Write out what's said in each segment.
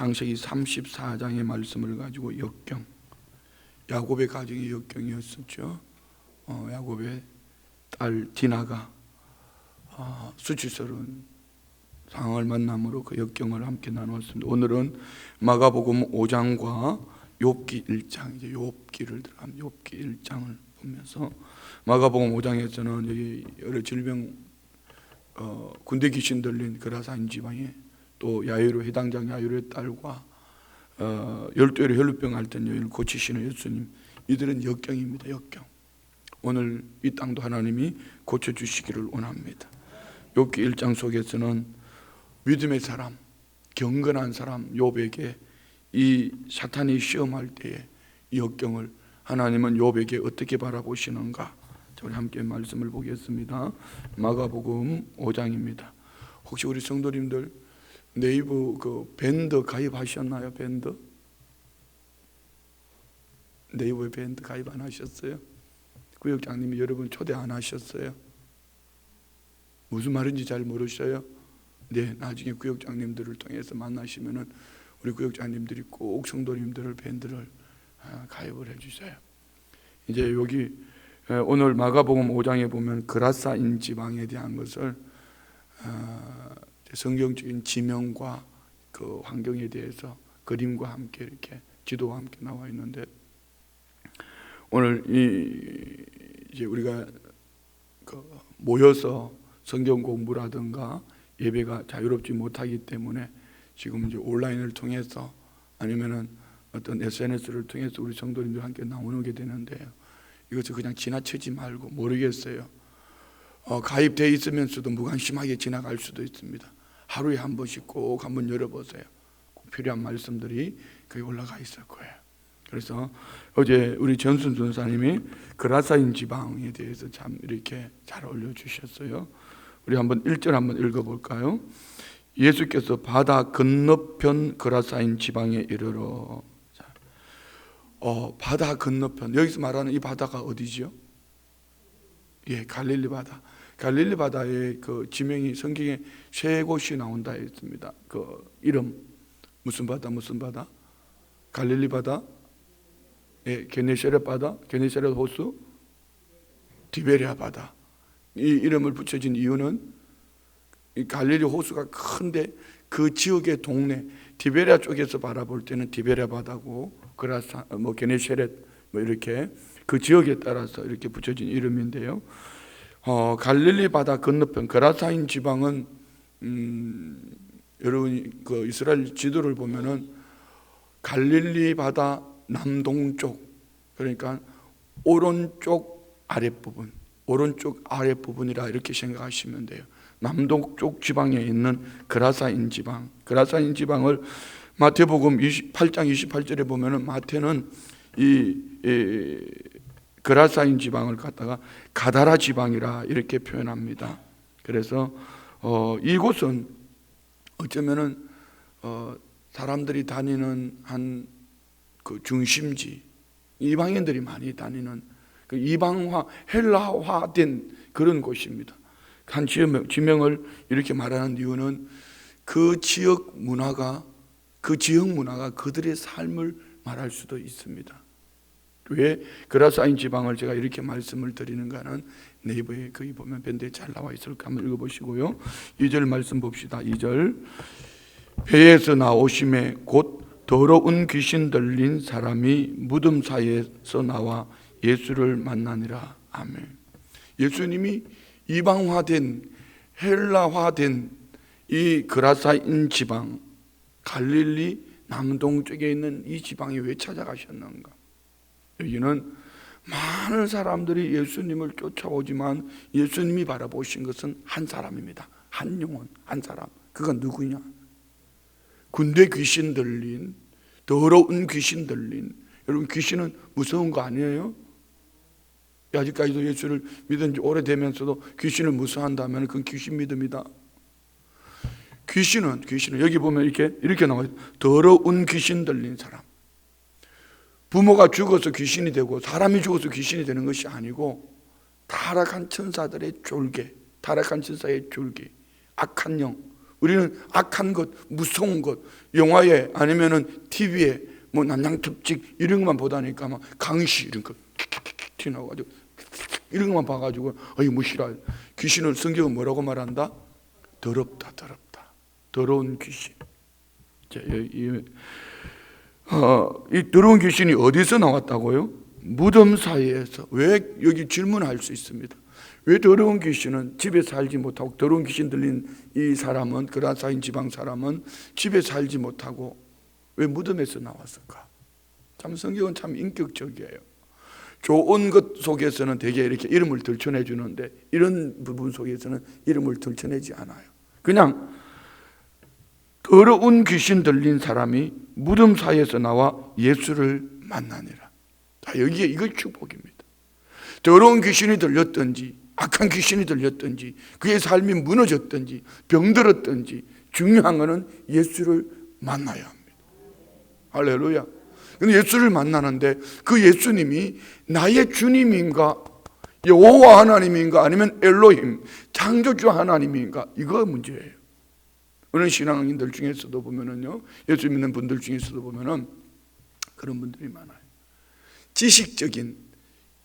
창세기 34장의 말씀을 가지고 역경, 야곱의 가정이 역경이었었죠. 야곱의 딸 디나가 수치스러운 상황을 만남으로 그 역경을 함께 나누었습니다. 오늘은 마가복음 5장과 욥기 1장, 이제 욥기를 들어가면 욥기 1장을 보면서 마가복음 5장에서는 여기 여러 질병, 군대 귀신 들린 그라사인 지방에 또 야이로 해당장 야이로의 딸과 12열의 혈루병 앓던 여인을 고치시는 예수님, 이들은 역경입니다. 역경. 오늘 이 땅도 하나님이 고쳐주시기를 원합니다. 욥기 1장 속에서는 믿음의 사람, 경건한 사람 욥에게 이 사탄이 시험할 때에 이 역경을 하나님은 욥에게 어떻게 바라보시는가, 우리 함께 말씀을 보겠습니다. 마가복음 5장입니다. 혹시 우리 성도님들 네이버 그 밴드 가입하셨나요? 밴드? 네이버에 밴드 가입 안 하셨어요? 구역장님이 여러분 초대 안 하셨어요? 무슨 말인지 잘 모르셔요? 네, 나중에 구역장님들을 통해서 만나시면은 우리 구역장님들이 꼭 성도님들을 밴드를 가입을 해주세요. 이제 여기 오늘 마가복음 5장에 보면 그라사인 지방에 대한 것을 성경적인 지명과 그 환경에 대해서 그림과 함께 이렇게 지도와 함께 나와 있는데, 오늘 이제 우리가 모여서 성경 공부라든가 예배가 자유롭지 못하기 때문에 지금 이제 온라인을 통해서 아니면은 어떤 SNS를 통해서 우리 성도님들 함께 나오게 되는데요. 이것을 그냥 지나치지 말고, 모르겠어요. 가입되어 있으면서도 무관심하게 지나갈 수도 있습니다. 하루에 한 번씩 꼭 한번 열어보세요. 꼭 필요한 말씀들이 거기 올라가 있을 거예요. 그래서 어제 우리 전순 전사님이 그라사인 지방에 대해서 참 이렇게 잘 올려주셨어요. 우리 한번 1절 한번 읽어볼까요? 예수께서 바다 건너편 그라사인 지방에 이르러. 바다 건너편, 여기서 말하는 이 바다가 어디죠? 예, 갈릴리 바다. 갈릴리 바다의 그 지명이 성경에 세 곳이 나온다 했습니다. 그 이름 무슨 바다? 무슨 바다? 갈릴리 바다, 예, 게네사렛 바다, 게네사렛 호수, 디베랴 바다. 이 이름을 붙여진 이유는 이 갈릴리 호수가 큰데 그 지역의 동네 디베랴 쪽에서 바라볼 때는 디베랴 바다고, 그라사 게네사렛 이렇게 그 지역에 따라서 이렇게 붙여진 이름인데요. 갈릴리 바다 건너편 그라사인 지방은 여러분이 그 이스라엘 지도를 보면은 갈릴리 바다 남동쪽, 그러니까 오른쪽 아랫부분, 오른쪽 아랫부분이라 이렇게 생각하시면 돼요. 남동쪽 지방에 있는 그라사인 지방, 그라사인 지방을 마태복음 8장 28절에 보면은 마태는 이 그라사인 지방을 갖다가 가다라 지방이라 이렇게 표현합니다. 그래서 이곳은 어쩌면은 사람들이 다니는 한 그 중심지, 이방인들이 많이 다니는 그 이방화, 헬라화된 그런 곳입니다. 한 지명을 이렇게 말하는 이유는 그 지역 문화가 그들의 삶을 말할 수도 있습니다. 왜 그라사인 지방을 제가 이렇게 말씀을 드리는가는 네이버에 거기 보면 밴드에 잘 나와 있을까 한번 읽어보시고요. 2절 말씀 봅시다. 2절, 배에서 나오심에 곧 더러운 귀신 들린 사람이 무덤 사이에서 나와 예수를 만나니라. 아멘. 예수님이 이방화된, 헬라화된 이 그라사인 지방, 갈릴리 남동쪽에 있는 이 지방에 왜 찾아가셨는가? 여기는 많은 사람들이 예수님을 쫓아오지만 예수님이 바라보신 것은 한 사람입니다. 한 영혼, 한 사람. 그가 누구냐? 군대 귀신 들린, 더러운 귀신 들린. 여러분, 귀신은 무서운 거 아니에요? 아직까지도 예수를 믿은 지 오래되면서도 귀신을 무서워한다면 그건 귀신 믿음이다. 귀신은 여기 보면 이렇게 나와요. 더러운 귀신 들린 사람. 부모가 죽어서 귀신이 되고 사람이 죽어서 귀신이 되는 것이 아니고 타락한 천사들의 졸개, 타락한 천사의 졸개, 악한 영, 우리는 악한 것, 무서운 것, 영화에 아니면은 TV에 뭐 난장특집 이런 것만 보다니까 막 강시 이런 거 튀어나와가지고 이런 것만 봐가지고 어이 무시라. 귀신은 성경은 뭐라고 말한다? 더럽다, 더럽다. 더러운 귀신. 자, 이 더러운 귀신이 어디서 나왔다고요? 무덤 사이에서. 왜 여기 질문할 수 있습니다. 왜 더러운 귀신은 집에 살지 못하고, 더러운 귀신 들린 이 사람은, 그라사인 지방 사람은 집에 살지 못하고 왜 무덤에서 나왔을까? 참 성경은 참 인격적이에요. 좋은 것 속에서는 되게 이렇게 이름을 들춰내 주는데 이런 부분 속에서는 이름을 들춰내지 않아요. 그냥 더러운 귀신 들린 사람이 무덤 사이에서 나와 예수를 만나니라. 자, 여기에 이거 축복입니다. 더러운 귀신이 들렸든지 악한 귀신이 들렸든지 그의 삶이 무너졌든지 병들었든지 중요한 것은 예수를 만나야 합니다. 할렐루야. 근데 예수를 만나는데 그 예수님이 나의 주님인가, 여호와 하나님인가, 아니면 엘로힘 창조주 하나님인가, 이거 문제예요. 어느 신앙인들 중에서도 보면은요, 예수 믿는 분들 중에서도 보면은 그런 분들이 많아요. 지식적인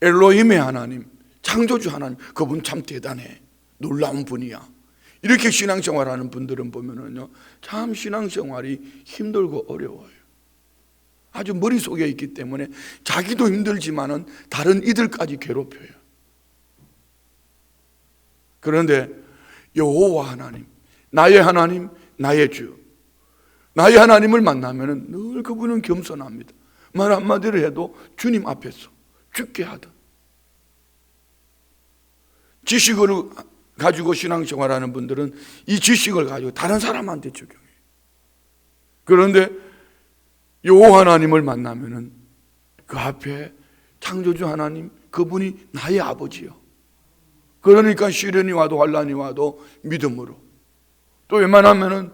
엘로힘의 하나님, 창조주 하나님, 그분 참 대단해, 놀라운 분이야, 이렇게 신앙생활하는 분들은 보면은요, 참 신앙생활이 힘들고 어려워요. 아주 머릿속에 있기 때문에 자기도 힘들지만은 다른 이들까지 괴롭혀요. 그런데 여호와 하나님, 나의 주, 나의 하나님을 만나면은 늘 그분은 겸손합니다. 말 한마디를 해도 주님 앞에서 죽게 하든, 지식을 가지고 신앙생활하는 분들은 이 지식을 가지고 다른 사람한테 적용해요. 그런데 여호와 하나님을 만나면은 그 앞에 창조주 하나님, 그분이 나의 아버지요. 그러니까 시련이 와도 환난이 와도 믿음으로, 또 웬만하면은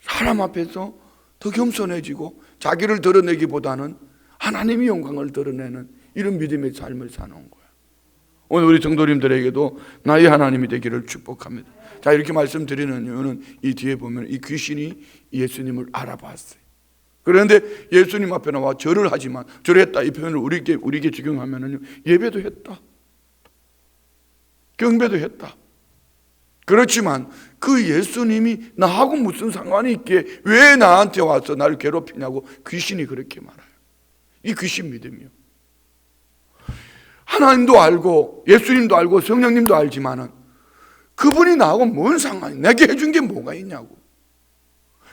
사람 앞에서 더 겸손해지고 자기를 드러내기보다는 하나님의 영광을 드러내는 이런 믿음의 삶을 사는 거예요. 오늘 우리 성도님들에게도 나의 하나님이 되기를 축복합니다. 자, 이렇게 말씀드리는 이유는 이 뒤에 보면 이 귀신이 예수님을 알아봤어요. 그런데 예수님 앞에 나와 절을 하지만, 절했다 이 표현을 우리에게 적용하면은 예배도 했다, 경배도 했다. 그렇지만 그 예수님이 나하고 무슨 상관이 있기에 왜 나한테 와서 나를 괴롭히냐고 귀신이 그렇게 말해요. 이 귀신 믿음이요. 하나님도 알고 예수님도 알고 성령님도 알지만은 그분이 나하고 뭔 상관이, 내게 해준 게 뭐가 있냐고,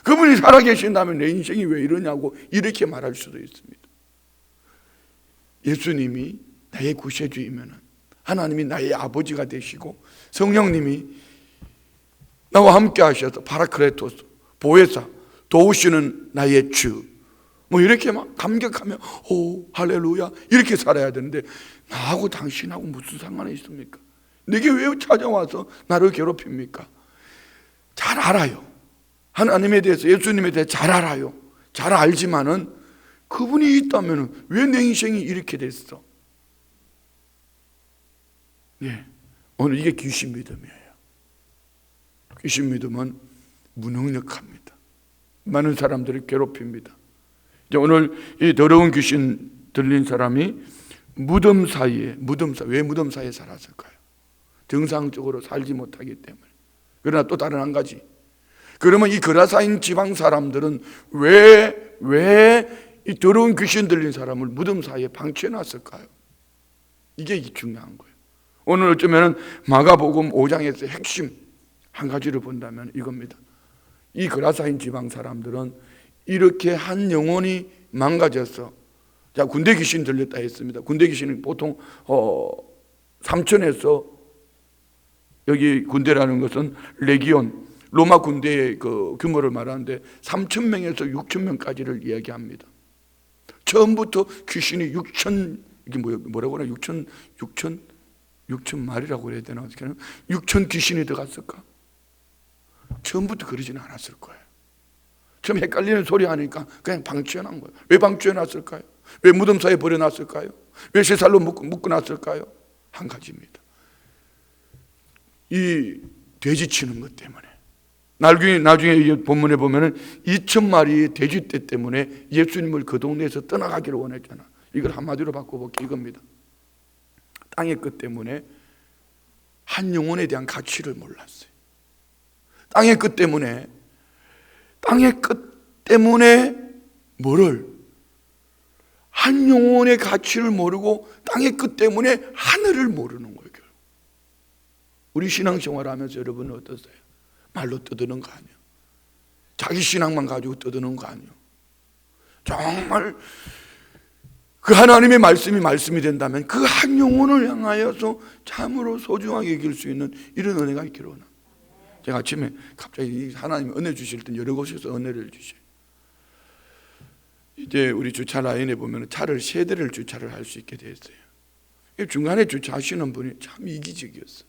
그분이 살아계신다면 내 인생이 왜 이러냐고 이렇게 말할 수도 있습니다. 예수님이 나의 구세주이면, 하나님이 나의 아버지가 되시고 성령님이 나와 함께 하셔서 파라크레토스, 보혜사, 도우시는 나의 주, 뭐 이렇게 막 감격하며 오 할렐루야 이렇게 살아야 되는데 나하고 당신하고 무슨 상관이 있습니까? 내게 왜 찾아와서 나를 괴롭힙니까? 잘 알아요. 하나님에 대해서, 예수님에 대해서 잘 알아요. 잘 알지만은 그분이 있다면 왜 내 인생이 이렇게 됐어? 예, 오늘 이게 귀신 믿음이에요. 귀신 믿음은 무능력합니다. 많은 사람들을 괴롭힙니다. 이제 오늘 이 더러운 귀신 들린 사람이 무덤 사이에, 왜 무덤 사이에 살았을까요? 정상적으로 살지 못하기 때문에. 그러나 또 다른 한 가지, 그러면 이 그라사인 지방 사람들은 왜 이 더러운 귀신 들린 사람을 무덤 사이에 방치해 놨을까요? 이게 중요한 거예요. 오늘 어쩌면 마가복음 5장에서 핵심 한 가지를 본다면 이겁니다. 이 그라사인 지방 사람들은 이렇게 한 영혼이 망가져서, 자, 군대 귀신 들렸다 했습니다. 군대 귀신은 보통 3천에서, 여기 군대라는 것은 레기온, 로마 군대의 그 규모를 말하는데 3,000명에서 6,000명까지를 이야기합니다. 처음부터 귀신이 6천, 이게 뭐라고 하나, 6천 마리라고 해야 되나, 6천 귀신이 들어갔을까? 처음부터 그러지는 않았을 거예요. 처음 헷갈리는 소리 하니까 그냥 방치해놓은 거예요. 왜 방치해놨을까요? 왜 무덤 사이에 버려놨을까요? 왜 쇠살로 묶어놨을까요? 한 가지입니다. 이 돼지 치는 것 때문에, 나중에 이 본문에 보면은 2,000마리의 돼지떼 때문에 예수님을 그 동네에서 떠나가기를 원했잖아. 이걸 한마디로 바꿔볼게 이겁니다. 땅의 끝 때문에 한 영혼에 대한 가치를 몰랐어요. 땅의 끝 때문에 뭐를? 한 영혼의 가치를 모르고 땅의 끝 때문에 하늘을 모르는 거예요. 우리 신앙생활 하면서 여러분은 어떠세요? 말로 떠드는 거 아니에요. 자기 신앙만 가지고 떠드는 거 아니에요. 정말 그 하나님의 말씀이 된다면 그 한 영혼을 향하여서 참으로 소중하게 여길 수 있는 이런 은혜가 있기를 원합니다. 제가 아침에 갑자기 하나님이 은혜 주실 때 여러 곳에서 은혜를 주셔요. 이제 우리 주차 라인에 보면 차를 세 대를 주차를 할 수 있게 되었어요. 중간에 주차하시는 분이 참 이기적이었어요.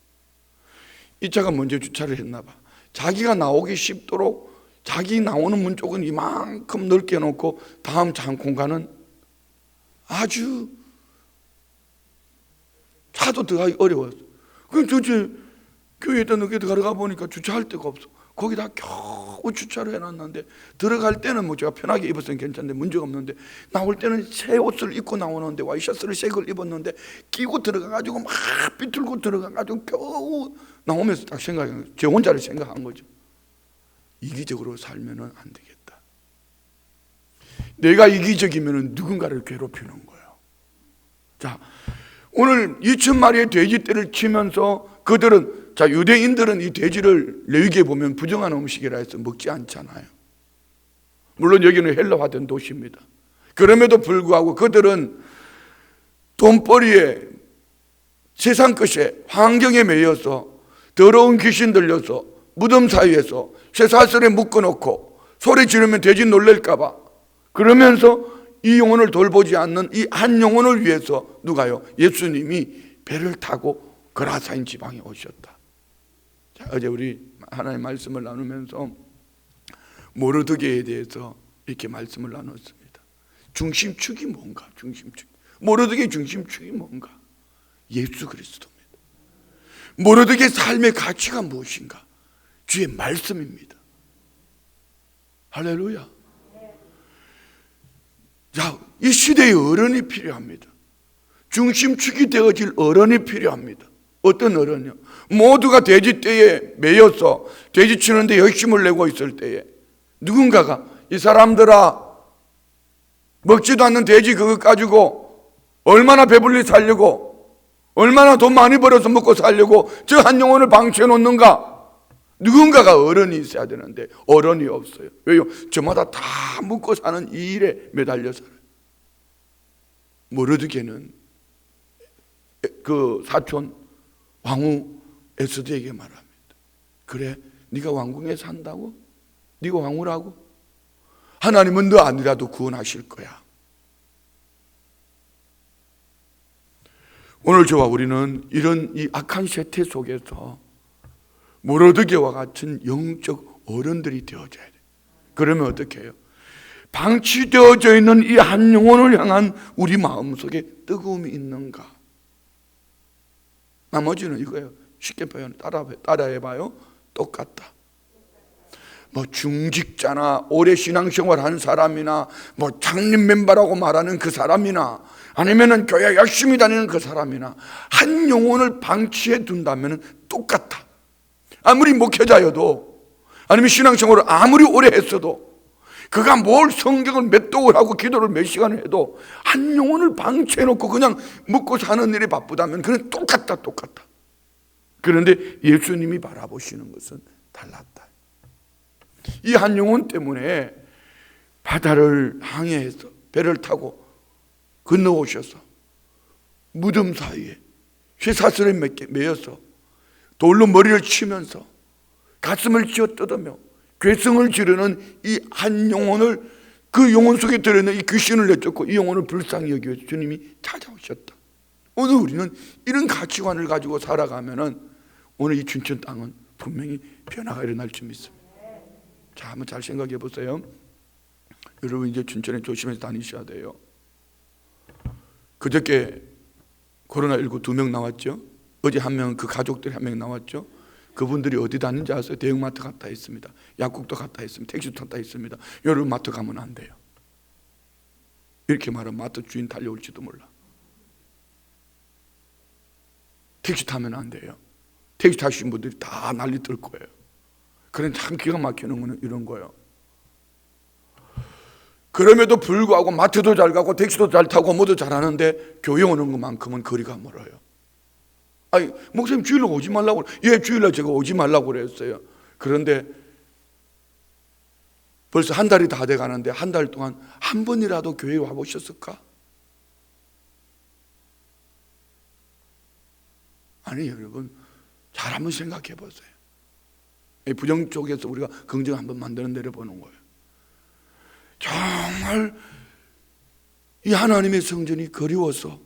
이 차가 먼저 주차를 했나 봐. 자기가 나오기 쉽도록 자기 나오는 문 쪽은 이만큼 넓게 놓고 다음 차 한 공간은 아주 차도 들어가기 어려웠어. 그럼 도대체 교회에다 늦게 들어가 보니까 주차할 데가 없어. 거기다 겨우 주차를 해놨는데 들어갈 때는 뭐 제가 편하게 입었으면 괜찮은데 문제가 없는데 나올 때는 새 옷을 입고 나오는데 와이셔츠를 새 걸 입었는데 끼고 들어가가지고 막 비틀고 들어가가지고 겨우 나오면서 딱 생각한 거예요. 제 혼자를 생각한 거죠. 이기적으로 살면 안 되겠다. 내가 이기적이면 누군가를 괴롭히는 거예요. 자, 오늘 2,000마리의 돼지떼를 치면서 그들은, 자, 유대인들은 이 돼지를 레위기에 보면 부정한 음식이라 해서 먹지 않잖아요. 물론 여기는 헬라화된 도시입니다. 그럼에도 불구하고 그들은 돈벌이에, 세상 것에, 환경에 매여서 더러운 귀신 들려서 무덤 사이에서 쇠사슬에 묶어놓고 소리 지르면 돼지 놀랄까봐 그러면서 이 영혼을 돌보지 않는 이 한 영혼을 위해서 누가요? 예수님이 배를 타고 그라사인 지방에 오셨다. 자, 어제 우리 하나님의 말씀을 나누면서 모르드게에 대해서 이렇게 말씀을 나눴습니다. 중심축이 뭔가? 모르드게의 중심축이 뭔가? 예수 그리스도입니다. 모르드게의 삶의 가치가 무엇인가? 주의 말씀입니다. 할렐루야. 자, 이 시대에 어른이 필요합니다. 중심축이 되어질 어른이 필요합니다. 어떤 어른이요? 모두가 돼지떼에 매여서 돼지 치는데 열심을 내고 있을 때에 누군가가 이 사람들아 먹지도 않는 돼지 그거 가지고 얼마나 배불리 살려고 얼마나 돈 많이 벌어서 먹고 살려고 저 한 영혼을 방치해 놓는가? 누군가가 어른이 있어야 되는데 어른이 없어요. 왜요? 저마다 다 먹고 사는 이 일에 매달려 살아요. 모르드게는 그 사촌 왕후 에스더에게 말합니다. 그래, 네가 왕궁에 산다고? 네가 왕후라고? 하나님은 너 아니라도 구원하실 거야. 오늘 저와 우리는 이런 이 악한 세태 속에서 모르드게와 같은 영적 어른들이 되어져야 돼. 그러면 어떻게 해요? 방치되어져 있는 이 한 영혼을 향한 우리 마음속에 뜨거움이 있는가? 나머지는 이거예요. 쉽게 표현 따라해봐요. 똑같다. 뭐 중직자나 오래 신앙생활 한 사람이나 뭐 창립 멤버라고 말하는 그 사람이나 아니면은 교회 열심히 다니는 그 사람이나 한 영혼을 방치해 둔다면 똑같아. 아무리 목회자여도 아니면 신앙생활을 아무리 오래 했어도 그가 뭘 성경을 몇 독을 하고 기도를 몇 시간을 해도 한 영혼을 방치해놓고 그냥 먹고 사는 일에 바쁘다면 그는 똑같다. 그런데 예수님이 바라보시는 것은 달랐다. 이 한 영혼 때문에 바다를 항해해서 배를 타고 건너오셔서 무덤 사이에 쇠사슬에 매여서 돌로 머리를 치면서 가슴을 쥐어 뜯으며 괴성을 지르는 이 한 영혼을 그 영혼 속에 들어있는 이 귀신을 내쫓고 이 영혼을 불쌍히 여기어 주님이 찾아오셨다. 오늘 우리는 이런 가치관을 가지고 살아가면은 오늘 이 춘천 땅은 분명히 변화가 일어날 줄 믿습니다. 자, 한번 잘 생각해 보세요. 여러분 이제 춘천에 조심해서 다니셔야 돼요. 그저께 코로나19 2명 나왔죠. 어제 한 명, 그 가족들이 한 명 나왔죠. 그분들이 어디 다니는지 아세요? 대형마트 갔다 있습니다. 약국도 갔다 있습니다. 택시도 탔다 있습니다. 여러분 마트 가면 안 돼요. 이렇게 말하면 마트 주인 달려올지도 몰라. 택시 타면 안 돼요. 택시 타시는 분들이 다 난리 뜰 거예요. 그런 참 기가 막히는 거는 이런 거예요. 그럼에도 불구하고 마트도 잘 가고 택시도 잘 타고 모두 잘하는데 교회 오는 것만큼은 거리가 멀어요. 아니, 목사님 주일날 오지 말라고. 예, 주일날 제가 오지 말라고 그랬어요. 그런데 벌써 한 달이 다 돼 가는데 한 달 동안 한 번이라도 교회에 와 보셨을까? 아니, 여러분 잘 한번 생각해 보세요. 부정 쪽에서 우리가 긍정 한번 만들어 내려보는 거예요. 정말 이 하나님의 성전이 그리워서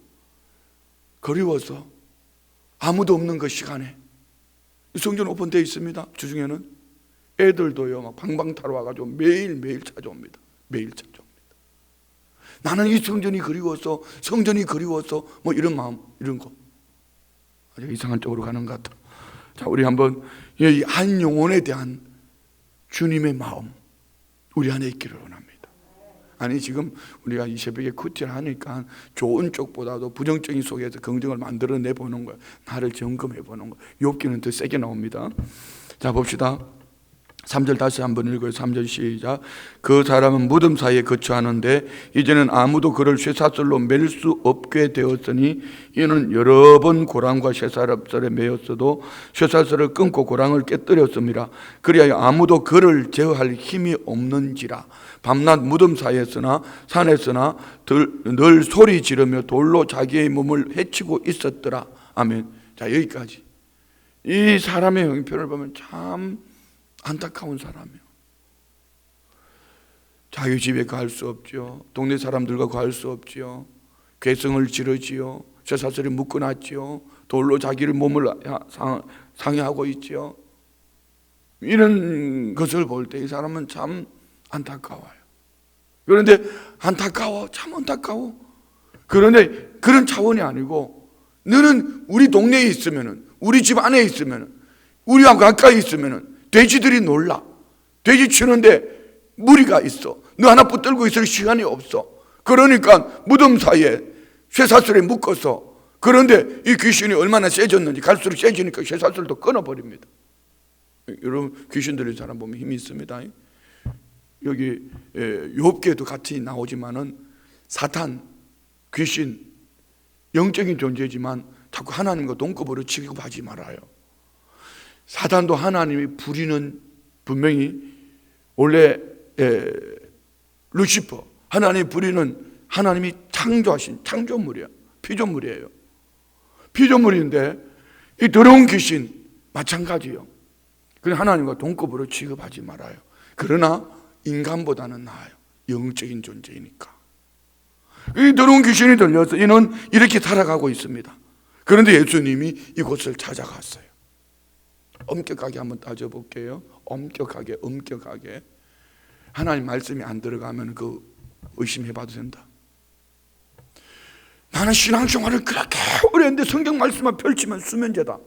아무도 없는 그 시간에 성전 오픈되어 있습니다. 주중에는 애들도요 막 방방 타러 와가지고 매일 찾아옵니다. 매일 찾아옵니다. 나는 이 성전이 그리워서 뭐 이런 마음, 이런 거 아주 이상한 쪽으로 가는 것 같아. 자, 우리 한번 이 한 영혼에 대한 주님의 마음 우리 안에 있기를 원합니다. 아니, 지금 우리가 이 새벽에 큐티를 하니까 좋은 쪽보다도 부정적인 속에서 긍정을 만들어내 보는 거예요. 나를 점검해 보는 거예요. 욥기는 더 세게 나옵니다. 자, 봅시다. 3절 다시 한번 읽어요. 3절 시작. 그 사람은 무덤 사이에 거처하는데 이제는 아무도 그를 쇠사슬로 맬 수 없게 되었으니 이는 여러 번 고랑과 쇠사슬에 매였어도 쇠사슬을 끊고 고랑을 깨뜨렸습니다. 그리하여 아무도 그를 제어할 힘이 없는지라. 밤낮 무덤 사이에서나 산에서나 늘 소리 지르며 돌로 자기의 몸을 해치고 있었더라. 아멘. 자, 여기까지. 이 사람의 형편을 보면 참 안타까운 사람이에요. 자기 집에 갈 수 없죠. 동네 사람들과 갈 수 없지요. 괴성을 지르지요. 쇠사슬에 묶어놨지요. 돌로 자기를 몸을 상해하고 있지요. 이런 것을 볼 때 이 사람은 참 안타까워요. 그런데 참 안타까워. 그런데 그런 차원이 아니고 너는 우리 동네에 있으면은, 우리 집 안에 있으면은, 우리하고 가까이 있으면은 돼지들이 놀라. 돼지 치는데 무리가 있어. 너 하나 붙들고 있을 시간이 없어. 그러니까 무덤 사이에 쇠사슬에 묶어서, 그런데 이 귀신이 얼마나 세졌는지 갈수록 세지니까 쇠사슬도 끊어버립니다. 여러분, 귀신 들린 사람 보면 힘이 있습니다. 여기 욥기에도 같이 나오지만은 사탄, 귀신, 영적인 존재지만 자꾸 하나님과 동급으로 취급하지 말아요. 사탄도 하나님이 부리는, 분명히 원래 루시퍼, 하나님이 부리는, 하나님이 창조하신 창조물이에요. 피조물이에요. 피조물인데 이 더러운 귀신 마찬가지요. 그래서 하나님과 동급으로 취급하지 말아요. 그러나 인간보다는 나아요. 영적인 존재이니까. 이 더러운 귀신이 들려서 이는 이렇게 살아가고 있습니다. 그런데 예수님이 이곳을 찾아갔어요. 엄격하게 한번 따져볼게요. 엄격하게. 하나님 말씀이 안 들어가면 그 의심해봐도 된다. 나는 신앙생활을 그렇게 오래 했는데 성경 말씀만 펼치면 수면제다.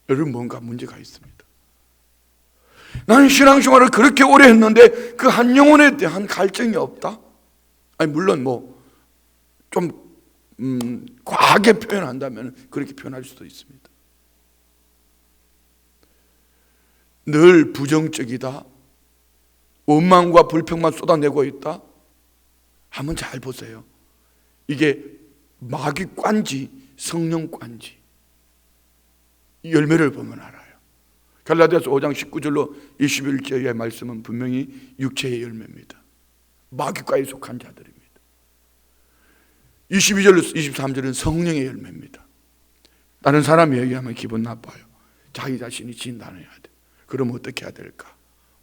여러분, 뭔가 문제가 있습니다. 나는 신앙생활을 그렇게 오래 했는데 그 한 영혼에 대한 갈증이 없다? 아니, 물론 좀 과하게 표현한다면 그렇게 표현할 수도 있습니다. 늘 부정적이다, 원망과 불평만 쏟아내고 있다? 한번 잘 보세요. 이게 마귀관지 성령관지 열매를 보면 알아요. 갈라디아서 5장 19절로 21절의 말씀은 분명히 육체의 열매입니다. 마귀과에 속한 자들입니다. 22절로 23절은 성령의 열매입니다. 다른 사람이 얘기하면 기분 나빠요. 자기 자신이 진단해야 돼. 그럼 어떻게 해야 될까?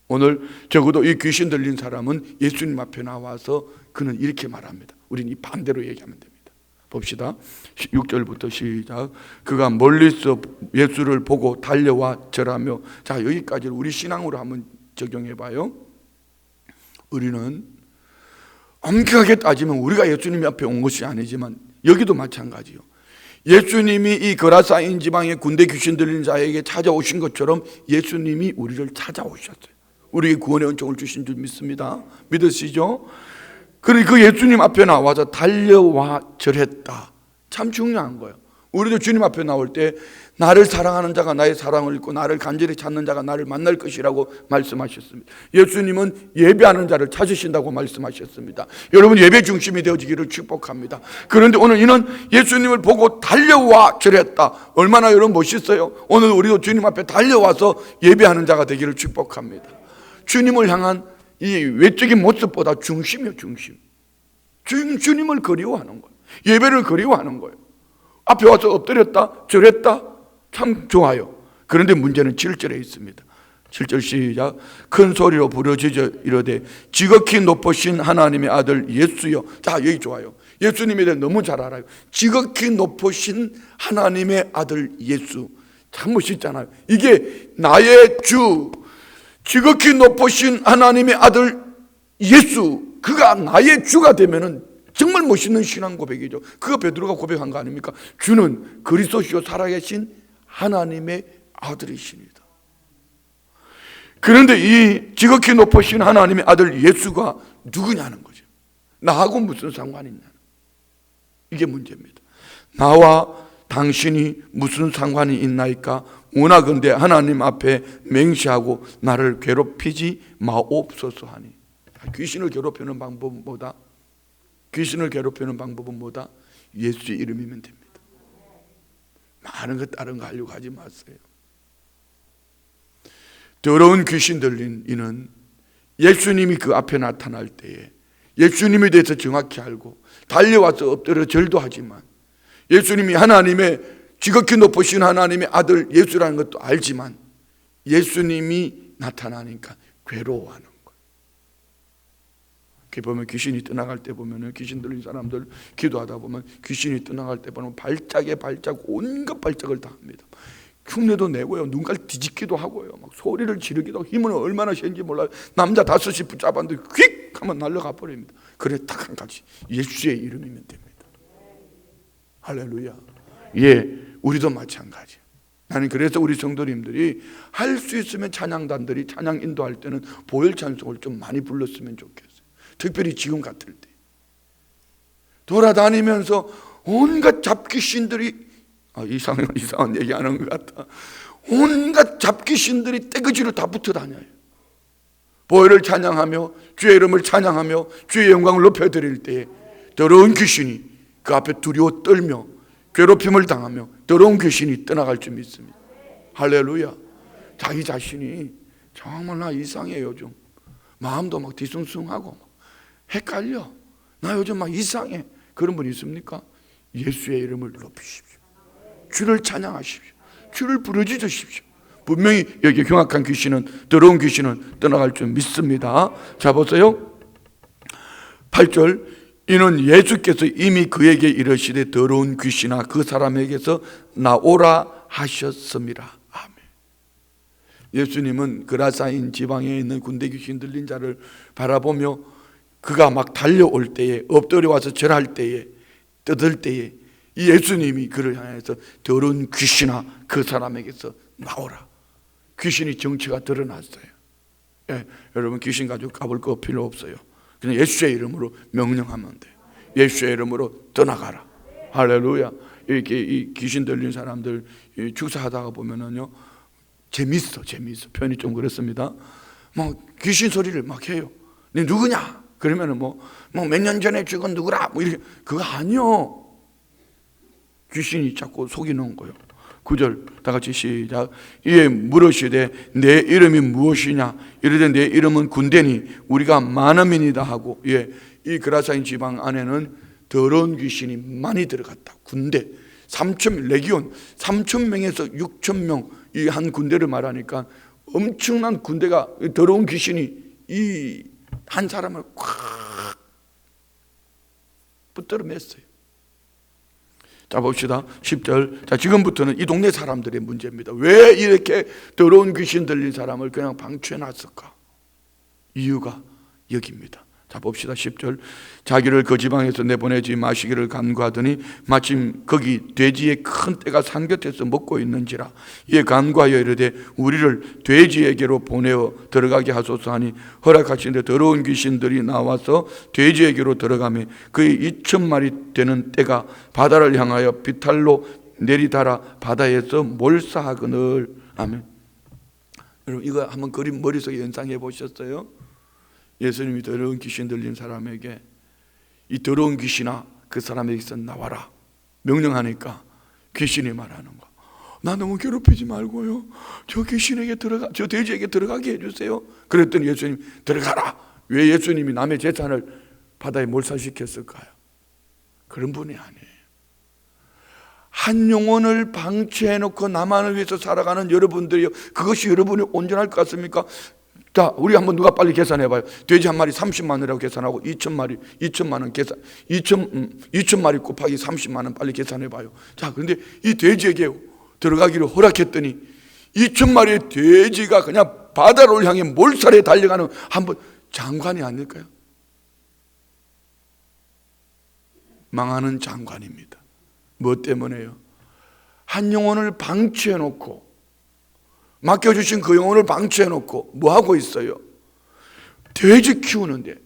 오늘 적어도 이 귀신 들린 사람은 예수님 앞에 나와서 그는 이렇게 말합니다. 우리는 이 반대로 얘기하면 됩니다. 봅시다. 6절부터 시작. 그가 멀리서 예수를 보고 달려와 절하며. 자, 여기까지를 우리 신앙으로 한번 적용해 봐요. 우리는 엄격하게 따지면 우리가 예수님 앞에 온 것이 아니지만 여기도 마찬가지요. 예수님이 이 거라사인 지방의 군대 귀신 들린 자에게 찾아오신 것처럼 예수님이 우리를 찾아오셨어요. 우리에게 구원의 은총을 주신 줄 믿습니다. 믿으시죠? 그리고 그 예수님 앞에 나와서 달려와 절했다. 참 중요한 거예요. 우리도 주님 앞에 나올 때 나를 사랑하는 자가 나의 사랑을 잊고 나를 간절히 찾는 자가 나를 만날 것이라고 말씀하셨습니다. 예수님은 예배하는 자를 찾으신다고 말씀하셨습니다. 여러분, 예배 중심이 되어지기를 축복합니다. 그런데 오늘 이는 예수님을 보고 달려와 절했다. 얼마나 여러분 멋있어요. 오늘 우리도 주님 앞에 달려와서 예배하는 자가 되기를 축복합니다. 주님을 향한 이 외적인 모습보다 중심이요, 중심. 주님을 그리워하는 거예요. 예배를 그리워하는 거예요. 앞에 와서 엎드렸다 절했다, 참 좋아요. 그런데 문제는 7절에 있습니다. 7절 시작. 큰 소리로 부르짖어 이르되 지극히 높으신 하나님의 아들 예수여. 자, 여기 좋아요. 예수님에 대해 너무 잘 알아요. 지극히 높으신 하나님의 아들 예수. 참 멋있잖아요. 이게 나의 주, 지극히 높으신 하나님의 아들 예수, 그가 나의 주가 되면은 정말 멋있는 신앙 고백이죠. 그거 베드로가 고백한 거 아닙니까? 주는 그리스도시요 살아계신 하나님의 아들이십니다. 그런데 이 지극히 높으신 하나님의 아들 예수가 누구냐는 거죠. 나하고 무슨 상관이 있냐, 이게 문제입니다. 나와 당신이 무슨 상관이 있나이까? 원하건대 하나님 앞에 맹세하고 나를 괴롭히지 마옵소서 하니. 귀신을 괴롭히는 방법은 뭐다? 귀신을 괴롭히는 방법은 뭐다? 예수의 이름이면 됩니다. 많은 것 다른 거 하려고 하지 마세요. 더러운 귀신 들린 이는 예수님이 그 앞에 나타날 때에 예수님에 대해서 정확히 알고 달려와서 엎드려 절도 하지만, 예수님이 하나님의 지극히 높으신 하나님의 아들 예수라는 것도 알지만 예수님이 나타나니까 괴로워하는 거예요. 보면 귀신이 떠나갈 때 보면, 귀신 들린 사람들 기도하다 보면 귀신이 떠나갈 때 보면 발작에 발작, 온갖 발작을 다 합니다. 흉내도 내고요, 눈깔 뒤집기도 하고요, 막 소리를 지르기도 하고, 힘은 얼마나 센지 몰라요. 남자 5이 붙잡았는데 휙 하면 날아가 버립니다. 그래, 딱 한 가지, 예수의 이름이면 됩니다. 할렐루야. 예, 우리도 마찬가지예요. 나는 그래서 우리 성도님들이 할 수 있으면 찬양단들이 찬양 인도할 때는 보혈 찬송을 좀 많이 불렀으면 좋겠어요. 특별히 지금 같을 때 돌아다니면서 온갖 잡귀신들이, 이상한 얘기하는 것 같다. 온갖 잡귀신들이 떼거지로 다 붙어 다녀요. 보혈을 찬양하며 주의 이름을 찬양하며 주의 영광을 높여드릴 때에 더러운 귀신이 그 앞에 두려워 떨며 괴롭힘을 당하며 더러운 귀신이 떠나갈 줄 믿습니다. 할렐루야. 자기 자신이 정말 나 이상해, 요즘 마음도 막 뒤숭숭하고 헷갈려, 나 요즘 막 이상해, 그런 분 있습니까? 예수의 이름을 높이십시오. 주를 찬양하십시오. 주를 부르짖으십시오. 분명히 여기 경악한 귀신은, 더러운 귀신은 떠나갈 줄 믿습니다. 자, 보세요. 8절. 이는 예수께서 이미 그에게 이르시되 더러운 귀신아 그 사람에게서 나오라 하셨습니다. 아멘. 예수님은 그라사인 지방에 있는 군대 귀신 들린 자를 바라보며 그가 막 달려올 때에, 엎드려 와서 절할 때에, 떠들 때에 이 예수님이 그를 향해서 더러운 귀신아 그 사람에게서 나오라. 귀신이 정체가 드러났어요. 예, 여러분 귀신 가지고 까불 거 필요 없어요. 그냥 예수의 이름으로 명령하면 돼요. 예수의 이름으로 떠나가라. 할렐루야. 이렇게 이 귀신 들린 사람들 축사하다가 보면은요, 재밌어. 표현이 좀 그렇습니다. 뭐 귀신 소리를 막 해요. 네 누구냐? 그러면은 뭐 몇 년 전에 죽은 누구라? 뭐 이렇게. 그거 아니요. 귀신이 자꾸 속이는 거예요. 9절 다 같이 시작. 이에 물으시되 내 이름이 무엇이냐? 이르되 내 이름은 군대니 우리가 많음이니이다 하고. 예, 이 그라사인 지방 안에는 더러운 귀신이 많이 들어갔다. 군대 3,000 레기온 3,000명에서 6,000명 이 한 군대를 말하니까 엄청난 군대가 더러운 귀신이 이 한 사람을 콱 붙들어 맸어요. 자, 봅시다. 10절. 자, 지금부터는 이 동네 사람들의 문제입니다. 왜 이렇게 더러운 귀신 들린 사람을 그냥 방치해 놨을까? 이유가 여기입니다. 자 봅시다. 10절. 자기를 그 지방에서 내보내지 마시기를 간구하더니 마침 거기 돼지의 큰 떼가 산 곁에서 먹고 있는지라. 이에 간구하여 이르되 우리를 돼지에게로 보내어 들어가게 하소서 하니 허락하시는데 더러운 귀신들이 나와서 돼지에게로 들어가며 그의 2,000마리 되는 떼가 바다를 향하여 비탈로 내리달아 바다에서 몰사하거늘. 아멘. 여러분 이거 한번 그림 머릿속에 연상해 보셨어요? 예수님이 더러운 귀신 들린 사람에게 이 더러운 귀신아 그 사람에게서 나와라 명령하니까 귀신이 말하는 거, 나 너무 괴롭히지 말고요, 저 귀신에게 저 돼지에게 들어가게 해주세요. 그랬더니 예수님 들어가라. 왜 예수님이 남의 재산을 바다에 몰살시켰을까요? 그런 분이 아니에요. 한 영혼을 방치해놓고 나만을 위해서 살아가는 여러분들이요, 그것이 여러분이 온전할 것 같습니까? 자, 우리 한번 누가 빨리 계산해봐요. 돼지 한 마리 30만 원이라고 계산하고 2천만 원 계산, 2,000마리 곱하기 30만 원 빨리 계산해봐요. 자, 그런데 이 돼지에게 들어가기를 허락했더니 2,000마리의 돼지가 그냥 바다를 향해 몰살에 달려가는 한번 장관이 아닐까요? 망하는 장관입니다. 뭐 때문에요? 한 영혼을 방치해놓고, 맡겨주신 그 영혼을 방치해놓고 뭐 하고 있어요? 돼지 키우는데,